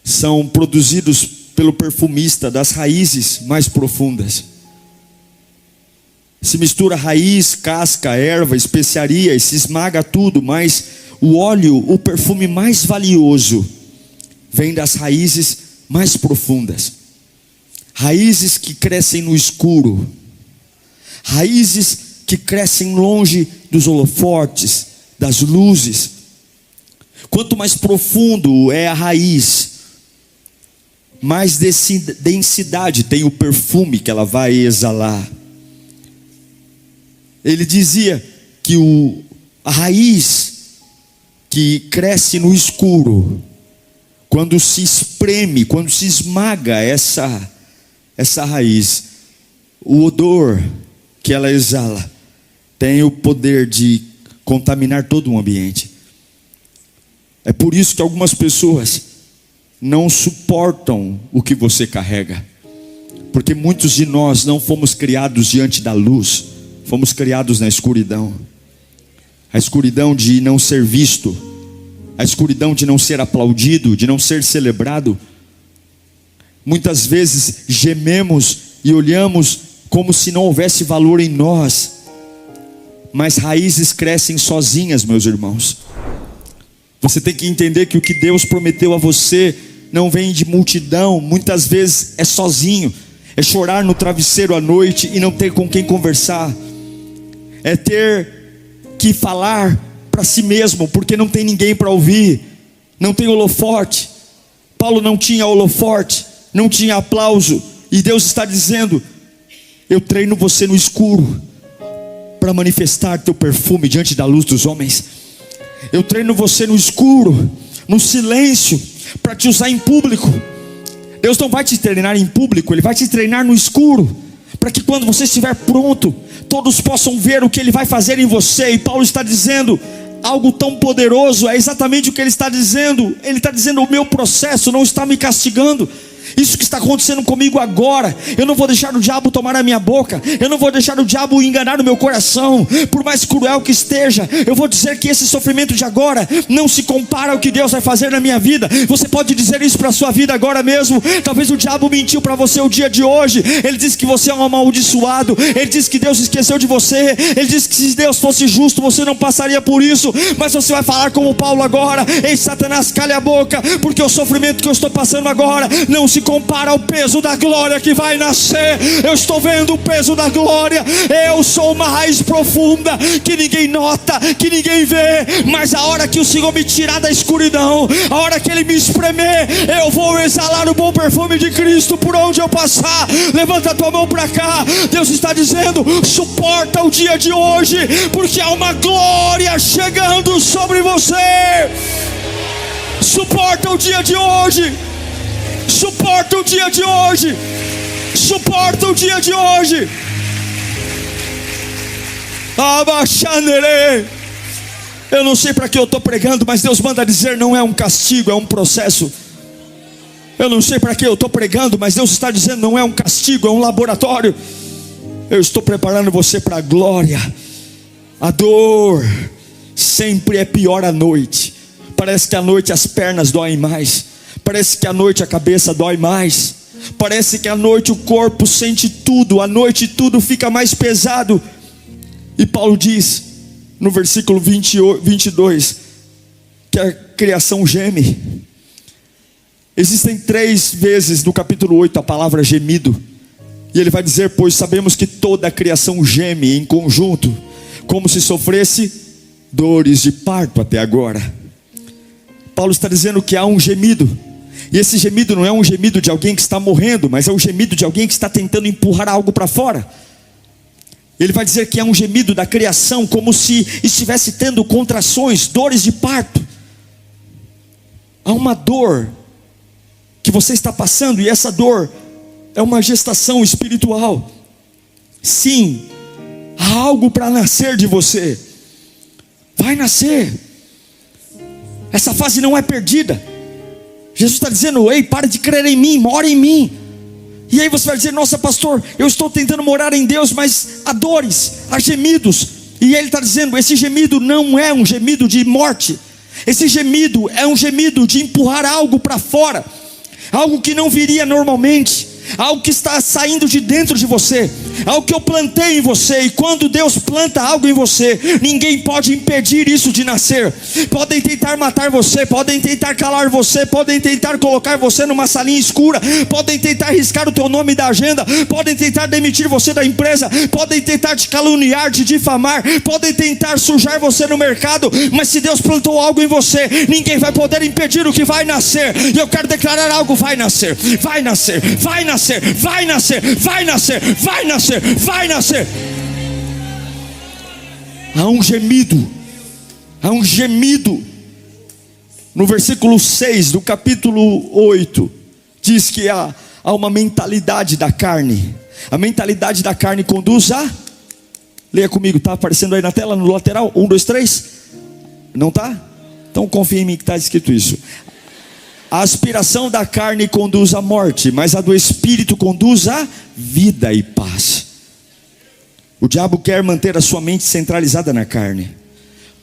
Speaker 1: são produzidos pelo perfumista das raízes mais profundas. Se mistura raiz, casca, erva, especiaria, e se esmaga tudo, mas o óleo, o perfume mais valioso, vem das raízes mais profundas. Raízes que crescem no escuro, raízes que crescem longe dos holofotes, das luzes. Quanto mais profundo é a raiz, mais densidade tem o perfume que ela vai exalar. Ele dizia que a raiz que cresce no escuro, quando se espreme, quando se esmaga essa raiz, o odor que ela exala tem o poder de contaminar todo o ambiente. É por isso que algumas pessoas não suportam o que você carrega, porque muitos de nós não fomos criados diante da luz, fomos criados na escuridão. A escuridão de não ser visto, a escuridão de não ser aplaudido, de não ser celebrado. Muitas vezes gememos e olhamos como se não houvesse valor em nós, mas raízes crescem sozinhas, meus irmãos. Você tem que entender que o que Deus prometeu a você não vem de multidão, muitas vezes é sozinho. É chorar no travesseiro à noite e não ter com quem conversar. É ter que falar para si mesmo, porque não tem ninguém para ouvir. Não tem holofote. Paulo não tinha holofote, não tinha aplauso. E Deus está dizendo: eu treino você no escuro para manifestar teu perfume diante da luz dos homens. Eu treino você no escuro, no silêncio, para te usar em público. Deus não vai te treinar em público, Ele vai te treinar no escuro, para que quando você estiver pronto, todos possam ver o que Ele vai fazer em você. E Paulo está dizendo algo tão poderoso, é exatamente o que ele está dizendo. Ele está dizendo: o meu processo não está me castigando. Isso que está acontecendo comigo agora, eu não vou deixar o diabo tomar a minha boca, eu não vou deixar o diabo enganar o meu coração. Por mais cruel que esteja, eu vou dizer que esse sofrimento de agora não se compara ao que Deus vai fazer na minha vida. Você pode dizer isso para a sua vida agora mesmo. Talvez o diabo mentiu para você o dia de hoje. Ele disse que você é um amaldiçoado, ele disse que Deus esqueceu de você, ele disse que se Deus fosse justo você não passaria por isso. Mas você vai falar como Paulo agora: ei Satanás, cale a boca, porque o sofrimento que eu estou passando agora não se compara ao peso da glória que vai nascer. Eu estou vendo o peso da glória. Eu sou uma raiz profunda que ninguém nota, que ninguém vê, mas a hora que o Senhor me tirar da escuridão, a hora que Ele me espremer, eu vou exalar o bom perfume de Cristo por onde eu passar. Levanta a tua mão para cá. Deus está dizendo: suporta o dia de hoje, porque há uma glória chegando sobre você. Suporta o dia de hoje. Suporta o dia de hoje. Suporta o dia de hoje. Abaxandere. Eu não sei para que eu estou pregando, mas Deus manda dizer: não é um castigo, é um processo. Eu não sei para que eu estou pregando, mas Deus está dizendo: não é um castigo, é um laboratório. Eu estou preparando você para a glória. A dor sempre é pior à noite. Parece que à noite as pernas doem mais. Parece que à noite a cabeça dói mais. Parece que à noite o corpo sente tudo. À noite tudo fica mais pesado. E Paulo diz no versículo 22 que a criação geme. Existem 3 vezes no capítulo 8 a palavra gemido. E ele vai dizer: pois sabemos que toda a criação geme em conjunto, como se sofresse dores de parto até agora. Paulo está dizendo que há um gemido. E esse gemido não é um gemido de alguém que está morrendo, mas é um gemido de alguém que está tentando empurrar algo para fora. Ele vai dizer que é um gemido da criação, como se estivesse tendo contrações, dores de parto. Há uma dor que você está passando, e essa dor é uma gestação espiritual. Sim, há algo para nascer de você. Vai nascer. Essa fase não é perdida. Jesus está dizendo: ei, para de crer em mim, mora em mim. E aí você vai dizer: nossa, pastor, eu estou tentando morar em Deus, mas há dores, há gemidos. E ele está dizendo: esse gemido não é um gemido de morte. Esse gemido é um gemido de empurrar algo para fora, algo que não viria normalmente, algo que está saindo de dentro de você, algo que eu plantei em você. E quando Deus planta algo em você, ninguém pode impedir isso de nascer. Podem tentar matar você, podem tentar calar você, podem tentar colocar você numa salinha escura, podem tentar riscar o teu nome da agenda, podem tentar demitir você da empresa, podem tentar te caluniar, te difamar, podem tentar sujar você no mercado, mas se Deus plantou algo em você, ninguém vai poder impedir o que vai nascer. E eu quero declarar algo: vai nascer, vai nascer, vai nascer, vai nascer, vai nascer, vai nascer, vai nascer. Há um gemido, há um gemido. No versículo 6 do capítulo 8 diz que há uma mentalidade da carne. A mentalidade da carne conduz a... leia comigo, está aparecendo aí na tela, no lateral, 1, 2, 3. Não está? Então confia em mim que está escrito isso. A aspiração da carne conduz à morte, mas a do espírito conduz à vida e paz. O diabo quer manter a sua mente centralizada na carne.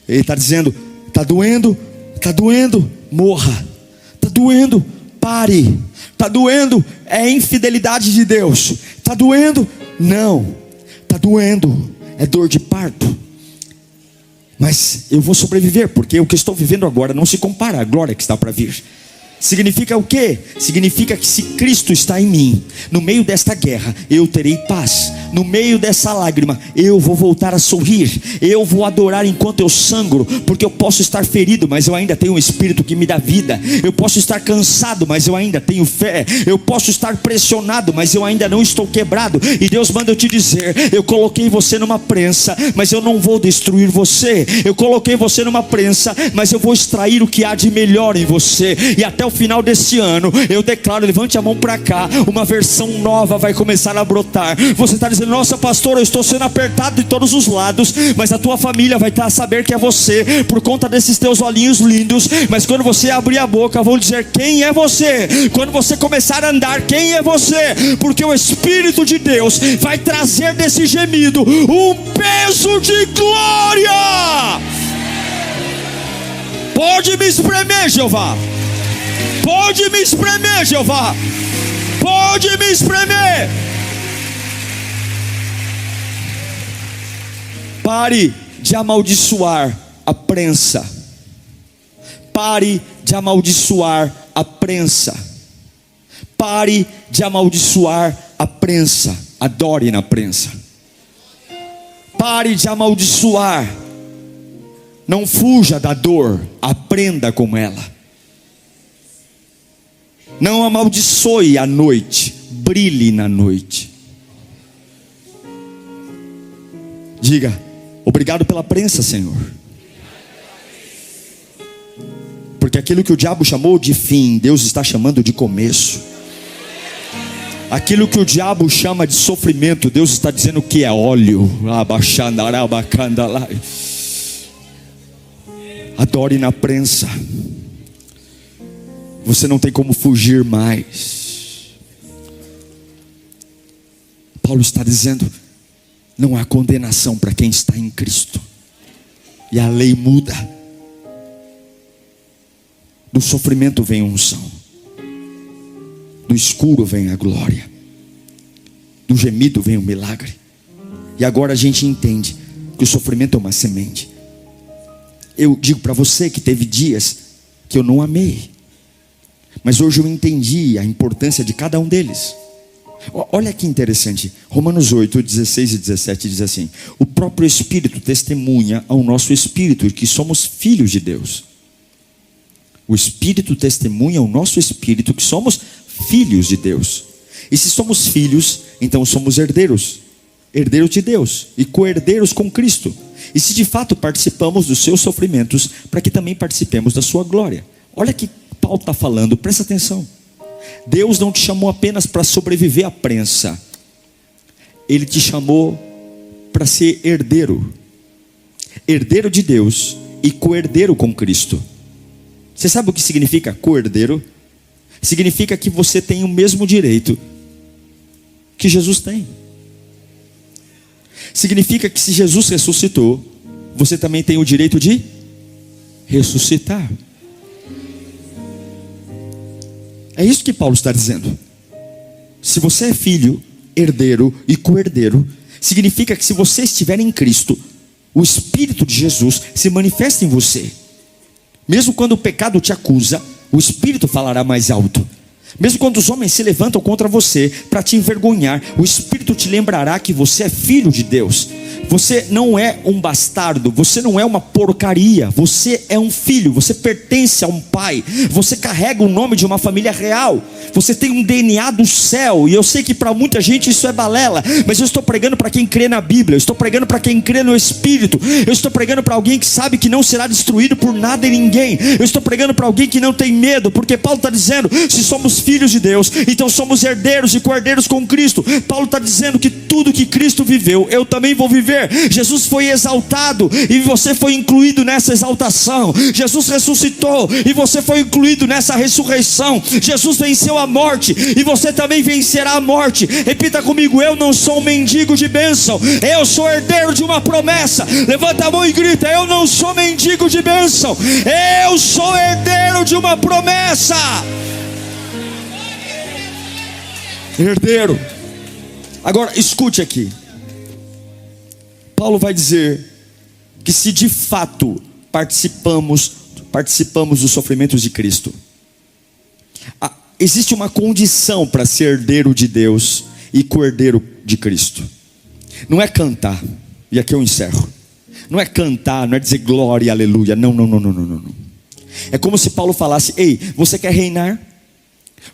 Speaker 1: Ele está dizendo: está doendo, morra. Está doendo, pare. Está doendo, é infidelidade de Deus. Está doendo, não. Está doendo, é dor de parto. Mas eu vou sobreviver, porque o que estou vivendo agora não se compara à glória que está para vir. Significa o quê? Significa que se Cristo está em mim, no meio desta guerra, eu terei paz. No meio dessa lágrima, eu vou voltar a sorrir. Eu vou adorar enquanto eu sangro, porque eu posso estar ferido, mas eu ainda tenho um Espírito que me dá vida. Eu posso estar cansado, mas eu ainda tenho fé. Eu posso estar pressionado, mas eu ainda não estou quebrado. E Deus manda eu te dizer: eu coloquei você numa prensa, mas eu não vou destruir você. Eu coloquei você numa prensa, mas eu vou extrair o que há de melhor em você. E até o final desse ano, eu declaro, levante a mão para cá, uma versão nova vai começar a brotar. Você está dizendo: nossa, pastor, eu estou sendo apertado de todos os lados. Mas a tua família vai estar a saber que é você, por conta desses teus olhinhos lindos. Mas quando você abrir a boca, vão dizer: quem é você? Quando você começar a andar, quem é você? Porque o Espírito de Deus vai trazer desse gemido um peso de glória. Pode me espremer, Jeová. Pode me espremer, Jeová. Pode me espremer. Pare de amaldiçoar a prensa. Pare de amaldiçoar a prensa. Pare de amaldiçoar a prensa. Adore na prensa. Pare de amaldiçoar. Não fuja da dor, aprenda com ela. Não amaldiçoe a noite, brilhe na noite. Diga: obrigado pela prensa, Senhor. Porque aquilo que o diabo chamou de fim, Deus está chamando de começo. Aquilo que o diabo chama de sofrimento, Deus está dizendo que é óleo. Adore na prensa. Você não tem como fugir mais. Paulo está dizendo: não há condenação para quem está em Cristo. E a lei muda. Do sofrimento vem a unção. Do escuro vem a glória. Do gemido vem o milagre. E agora a gente entende que o sofrimento é uma semente. Eu digo para você que teve dias que eu não amei, mas hoje eu entendi a importância de cada um deles. Olha que interessante, Romanos 8, 16 e 17 diz assim: o próprio Espírito testemunha ao nosso espírito que somos filhos de Deus. O Espírito testemunha ao nosso espírito que somos filhos de Deus. E se somos filhos, então somos herdeiros, herdeiros de Deus e co-herdeiros com Cristo. E se de fato participamos dos seus sofrimentos, para que também participemos da sua glória. Olha que Paulo está falando, presta atenção. Deus não te chamou apenas para sobreviver à prensa. Ele te chamou para ser herdeiro. Herdeiro de Deus e co-herdeiro com Cristo. Você sabe o que significa co-herdeiro? Significa que você tem o mesmo direito que Jesus tem. Significa que se Jesus ressuscitou, você também tem o direito de ressuscitar. É isso que Paulo está dizendo. Se você é filho, herdeiro e co-herdeiro, significa que se você estiver em Cristo, o Espírito de Jesus se manifesta em você. Mesmo quando o pecado te acusa, o Espírito falará mais alto. Mesmo quando os homens se levantam contra você para te envergonhar, o Espírito te lembrará que você é filho de Deus. Você não é um bastardo, você não é uma porcaria, você é um filho, você pertence a um pai, você carrega o nome de uma família real, você tem um DNA do céu. E eu sei que para muita gente isso é balela, mas eu estou pregando para quem crê na Bíblia, eu estou pregando para quem crê no Espírito, eu estou pregando para alguém que sabe que não será destruído por nada e ninguém, eu estou pregando para alguém que não tem medo, porque Paulo está dizendo: se somos filhos de Deus, então somos herdeiros e co-herdeiros com Cristo. Paulo está dizendo que tudo que Cristo viveu, eu também vou viver. Jesus foi exaltado e você foi incluído nessa exaltação. Jesus ressuscitou e você foi incluído nessa ressurreição. Jesus venceu a morte e você também vencerá a morte. Repita comigo: eu não sou um mendigo de bênção, eu sou herdeiro de uma promessa. Levanta a mão e grita: eu não sou mendigo de bênção, eu sou herdeiro de uma promessa. Herdeiro. Agora escute aqui. Paulo vai dizer que se de fato participamos dos sofrimentos de Cristo, existe uma condição para ser herdeiro de Deus e co-herdeiro de Cristo. Não é cantar, e aqui eu encerro. Não é cantar, não é dizer glória e aleluia. Não. É como se Paulo falasse: ei, você quer reinar?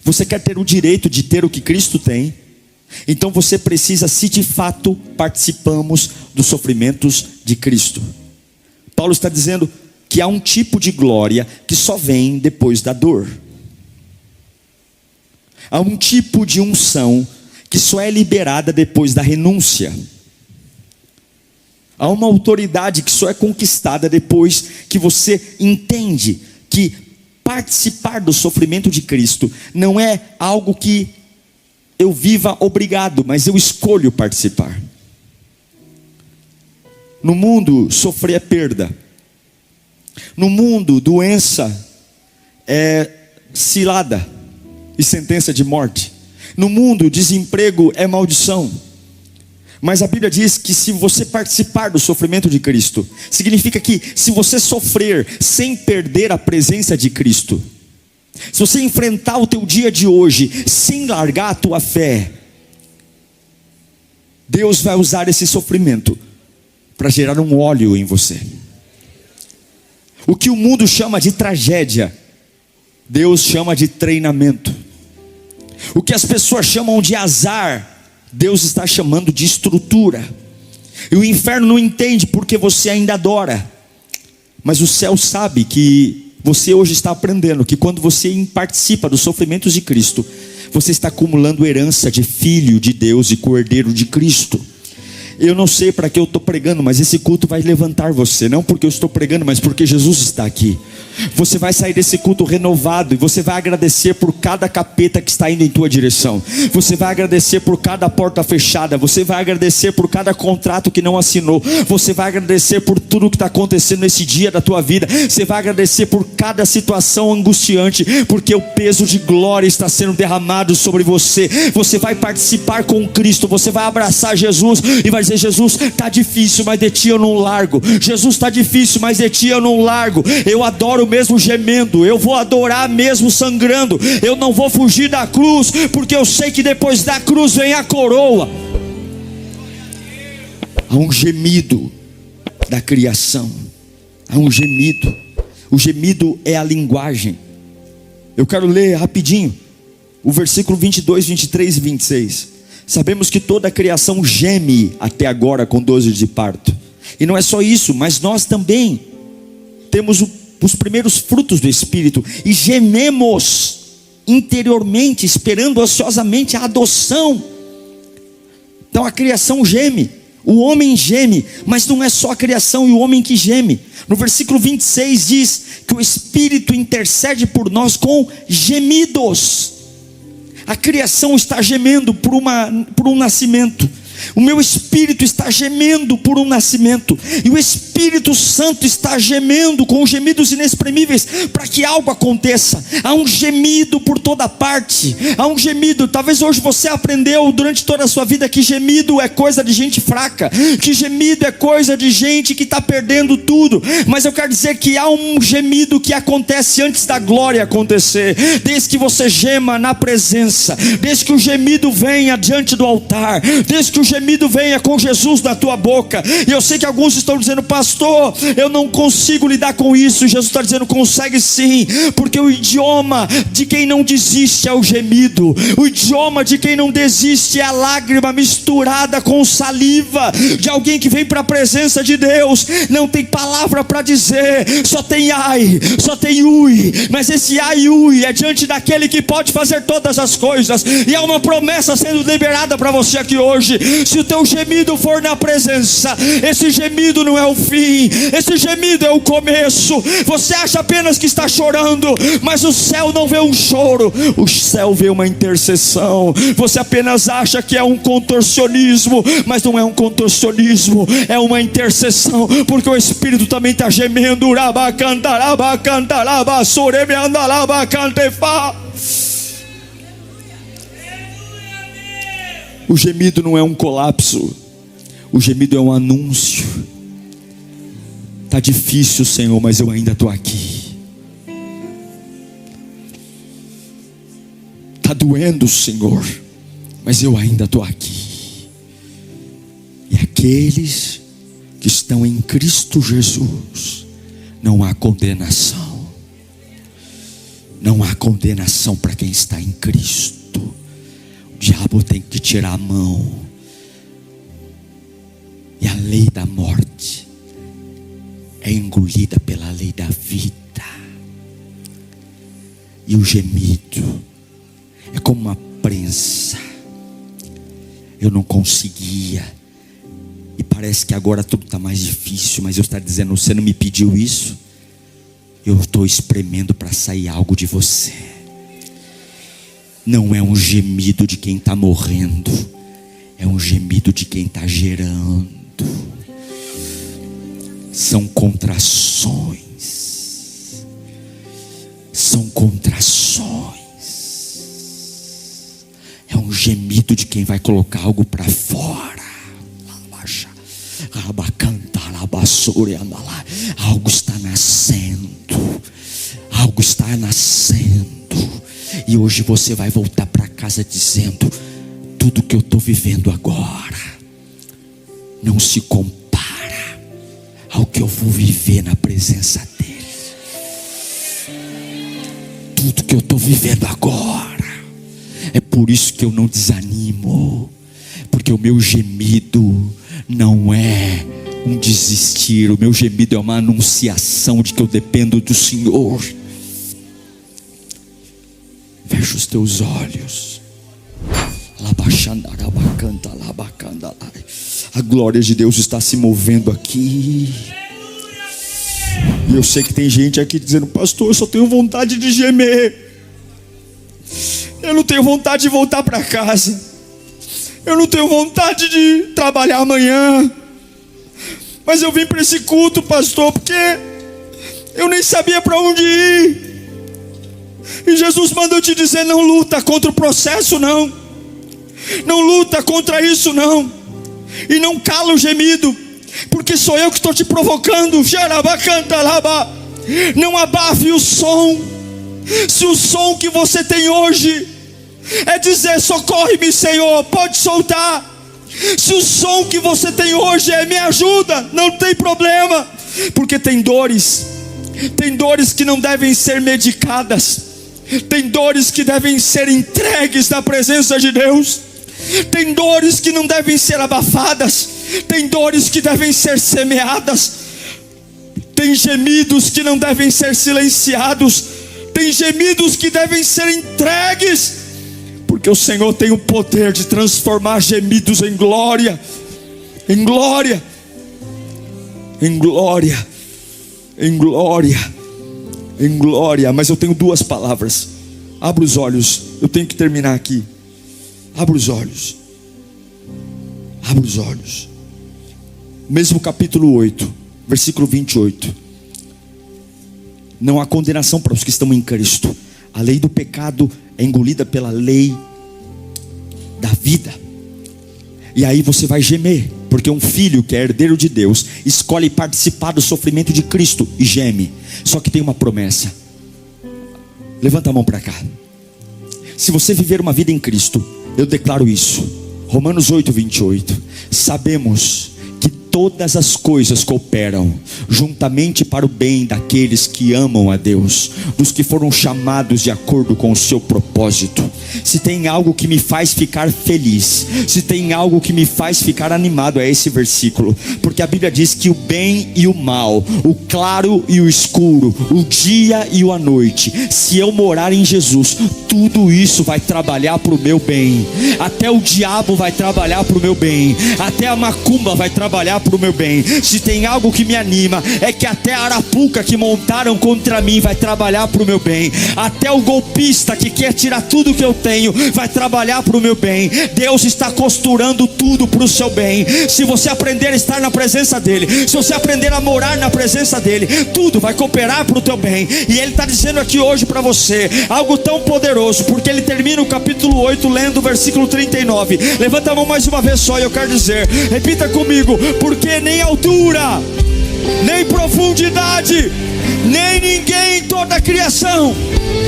Speaker 1: Você quer ter o direito de ter o que Cristo tem? Então você precisa, se de fato participamos dos sofrimentos de Cristo. Paulo está dizendo que há um tipo de glória que só vem depois da dor. Há um tipo de unção que só é liberada depois da renúncia. Há uma autoridade que só é conquistada depois que você entende que participar do sofrimento de Cristo não é algo que eu viva obrigado, mas eu escolho participar. No mundo, sofrer é perda. No mundo, doença é cilada e sentença de morte. No mundo, desemprego é maldição. Mas a Bíblia diz que se você participar do sofrimento de Cristo, significa que se você sofrer sem perder a presença de Cristo, se você enfrentar o teu dia de hoje sem largar a tua fé, Deus vai usar esse sofrimento para gerar um óleo em você. O que o mundo chama de tragédia, Deus chama de treinamento. O que as pessoas chamam de azar, Deus está chamando de estrutura. E o inferno não entende porque você ainda adora, mas o céu sabe que você hoje está aprendendo que quando você participa dos sofrimentos de Cristo, você está acumulando herança de filho de Deus e co-herdeiro de Cristo. Eu não sei para que eu estou pregando, mas esse culto vai levantar você, não porque eu estou pregando, mas porque Jesus está aqui. Você vai sair desse culto renovado, e você vai agradecer por cada capeta que está indo em tua direção. Você vai agradecer por cada porta fechada. Você vai agradecer por cada contrato que não assinou. Você vai agradecer por tudo que está acontecendo nesse dia da tua vida. Você vai agradecer por cada situação angustiante, porque o peso de glória está sendo derramado sobre você. Você vai participar com Cristo. Você vai abraçar Jesus e vai dizer: Jesus, está difícil, mas de ti eu não largo. Jesus, está difícil, mas de ti eu não largo. Eu adoro mesmo gemendo, eu vou adorar mesmo sangrando. Eu não vou fugir da cruz, porque eu sei que depois da cruz vem a coroa. Há um gemido da criação. Há um gemido. O gemido é a linguagem. Eu quero ler rapidinho o versículo 22, 23 e 26. Sabemos que toda a criação geme até agora com dores de parto. E não é só isso, mas nós também temos os primeiros frutos do Espírito, e gememos interiormente, esperando ansiosamente a adoção. Então a criação geme, o homem geme, mas não é só a criação e o homem que geme. No versículo 26 diz que o Espírito intercede por nós com gemidos. A criação está gemendo por um nascimento. O meu espírito está gemendo por um nascimento, e o Espírito Santo está gemendo com gemidos inexprimíveis para que algo aconteça. Há um gemido por toda parte. Há um gemido. Talvez hoje você aprendeu durante toda a sua vida que gemido é coisa de gente fraca, que gemido é coisa de gente que está perdendo tudo. Mas eu quero dizer que há um gemido que acontece antes da glória acontecer. Desde que você gema na presença, desde que o gemido venha diante do altar, desde que o gemido venha com Jesus na tua boca. E eu sei que alguns estão dizendo: pastor, eu não consigo lidar com isso. Jesus está dizendo: consegue sim, porque o idioma de quem não desiste é o gemido. O idioma de quem não desiste é a lágrima misturada com saliva de alguém que vem para a presença de Deus. Não tem palavra para dizer, só tem ai, só tem ui. Mas esse ai e ui é diante daquele que pode fazer todas as coisas. E há uma promessa sendo liberada para você aqui hoje. Se o teu gemido for na presença, esse gemido não é o fim, esse gemido é o começo. Você acha apenas que está chorando, mas o céu não vê um choro, o céu vê uma intercessão. Você apenas acha que é um contorcionismo, mas não é um contorcionismo, é uma intercessão, porque o Espírito também está gemendo. O gemido não é um colapso, o gemido é um anúncio. Está difícil, Senhor, mas eu ainda estou aqui. Está doendo, Senhor, mas eu ainda estou aqui. E aqueles que estão em Cristo Jesus, não há condenação. Não há condenação para quem está em Cristo. O diabo tem que tirar a mão. E a lei da morte é engolida pela lei da vida. E o gemido é como uma prensa. Eu não conseguia, e parece que agora tudo está mais difícil, mas eu estou dizendo: você não me pediu isso, eu estou espremendo para sair algo de você. Não é um gemido de quem está morrendo, é um gemido de quem está gerando. São contrações. São contrações. É um gemido de quem vai colocar algo para fora. Algo está nascendo. Algo está nascendo. E hoje você vai voltar para casa dizendo: tudo que eu estou vivendo agora não se compara ao que eu vou viver na presença dele. Tudo que eu estou vivendo agora. É por isso que eu não desanimo, porque o meu gemido não é um desistir. O meu gemido é uma anunciação de que eu dependo do Senhor. Fecha os teus olhos. A glória de Deus está se movendo aqui. E eu sei que tem gente aqui dizendo: pastor, eu só tenho vontade de gemer. Eu não tenho vontade de voltar para casa. Eu não tenho vontade de trabalhar amanhã. Mas eu vim para esse culto, pastor, porque eu nem sabia para onde ir. E Jesus mandou te dizer: não luta contra o processo, não. Não luta contra isso, não. E não cala o gemido, porque sou eu que estou te provocando. Não abafe o som. Se o som que você tem hoje é dizer: socorre-me, Senhor, pode soltar. Se o som que você tem hoje é: me ajuda, não tem problema. Porque tem dores que não devem ser medicadas. Tem dores que devem ser entregues na presença de Deus. Tem dores que não devem ser abafadas. Tem dores que devem ser semeadas. Tem gemidos que não devem ser silenciados. Tem gemidos que devem ser entregues, porque o Senhor tem o poder de transformar gemidos em glória. Em glória. Em glória. Em glória. Em glória. Mas eu tenho duas palavras. Abra os olhos. Eu tenho que terminar aqui. Abra os olhos. Abra os olhos. Mesmo capítulo 8, versículo 28. Não há condenação para os que estão em Cristo. A lei do pecado é engolida pela lei da vida. E aí você vai gemer, porque um filho que é herdeiro de Deus escolhe participar do sofrimento de Cristo e geme. Só que tem uma promessa. Levanta a mão para cá. Se você viver uma vida em Cristo, eu declaro isso. Romanos 8, 28. Sabemos que todas as coisas cooperam juntamente para o bem daqueles que amam a Deus, dos que foram chamados de acordo com o seu propósito. Se tem algo que me faz ficar feliz, se tem algo que me faz ficar animado, é esse versículo, porque a Bíblia diz que o bem e o mal, o claro e o escuro, o dia e a noite, se eu morar em Jesus, tudo isso vai trabalhar para o meu bem. Até o diabo vai trabalhar para o meu bem, até a macumba vai trabalhar para o meu bem. Se tem algo que me anima, é que até a arapuca que montaram contra mim vai trabalhar para o meu bem. Até o golpista que quer tirar tudo que eu tenho vai trabalhar para o meu bem. Deus está costurando tudo para o seu bem. Se você aprender a estar na presença dele, se você aprender a morar na presença dele, tudo vai cooperar para o teu bem. E ele está dizendo aqui hoje para você algo tão poderoso, porque ele termina o capítulo 8 lendo o versículo 39. Levanta a mão mais uma vez só e eu quero dizer, repita comigo: porque nem altura, nem profundidade, nem ninguém em toda a criação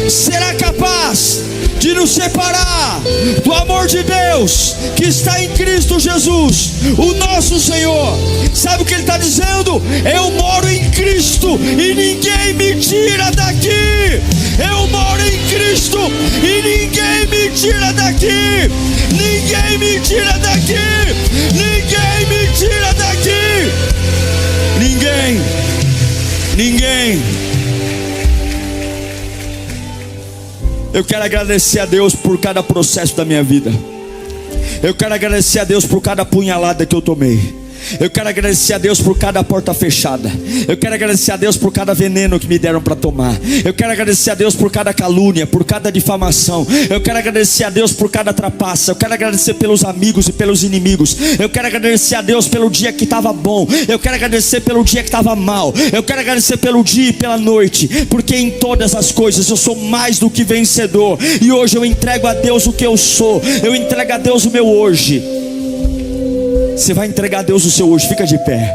Speaker 1: será capaz de nos separar do amor de Deus que está em Cristo Jesus, o nosso Senhor. Sabe o que ele está dizendo? Eu moro em Cristo e ninguém me tira daqui. Eu moro em Cristo e ninguém me tira daqui. Ninguém me tira daqui. Ninguém me tira daqui. Ninguém. Eu quero agradecer a Deus por cada processo da minha vida. Eu quero agradecer a Deus por cada punhalada que eu tomei. Eu quero agradecer a Deus por cada porta fechada. Eu quero agradecer a Deus por cada veneno que me deram para tomar. Eu quero agradecer a Deus por cada calúnia, por cada difamação. Eu quero agradecer a Deus por cada trapaça. Eu quero agradecer pelos amigos e pelos inimigos. Eu quero agradecer a Deus pelo dia que estava bom. Eu quero agradecer pelo dia que estava mal. Eu quero agradecer pelo dia e pela noite, porque em todas as coisas eu sou mais do que vencedor. E hoje eu entrego a Deus o que eu sou. Eu entrego a Deus o meu hoje. Você vai entregar a Deus o seu hoje. Fica de pé.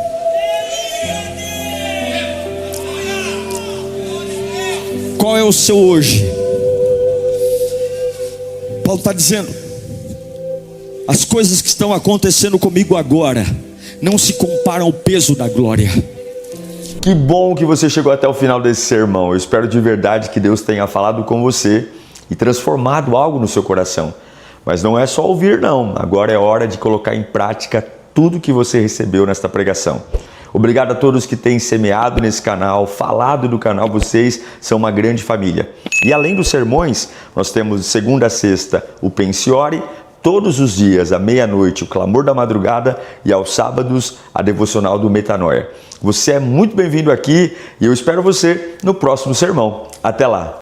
Speaker 1: Qual é o seu hoje? Paulo está dizendo: as coisas que estão acontecendo comigo agora não se comparam ao peso da glória.
Speaker 2: Que bom que você chegou até o final desse sermão. Eu espero de verdade que Deus tenha falado com você e transformado algo no seu coração. Mas não é só ouvir não, agora é hora de colocar em prática tudo que você recebeu nesta pregação. Obrigado a todos que têm semeado nesse canal, falado do canal, vocês são uma grande família. E além dos sermões, nós temos de segunda a sexta o Pense e Ore, todos os dias, à meia-noite, o Clamor da Madrugada e aos sábados, a Devocional do Metanoia. Você é muito bem-vindo aqui e eu espero você no próximo sermão. Até lá!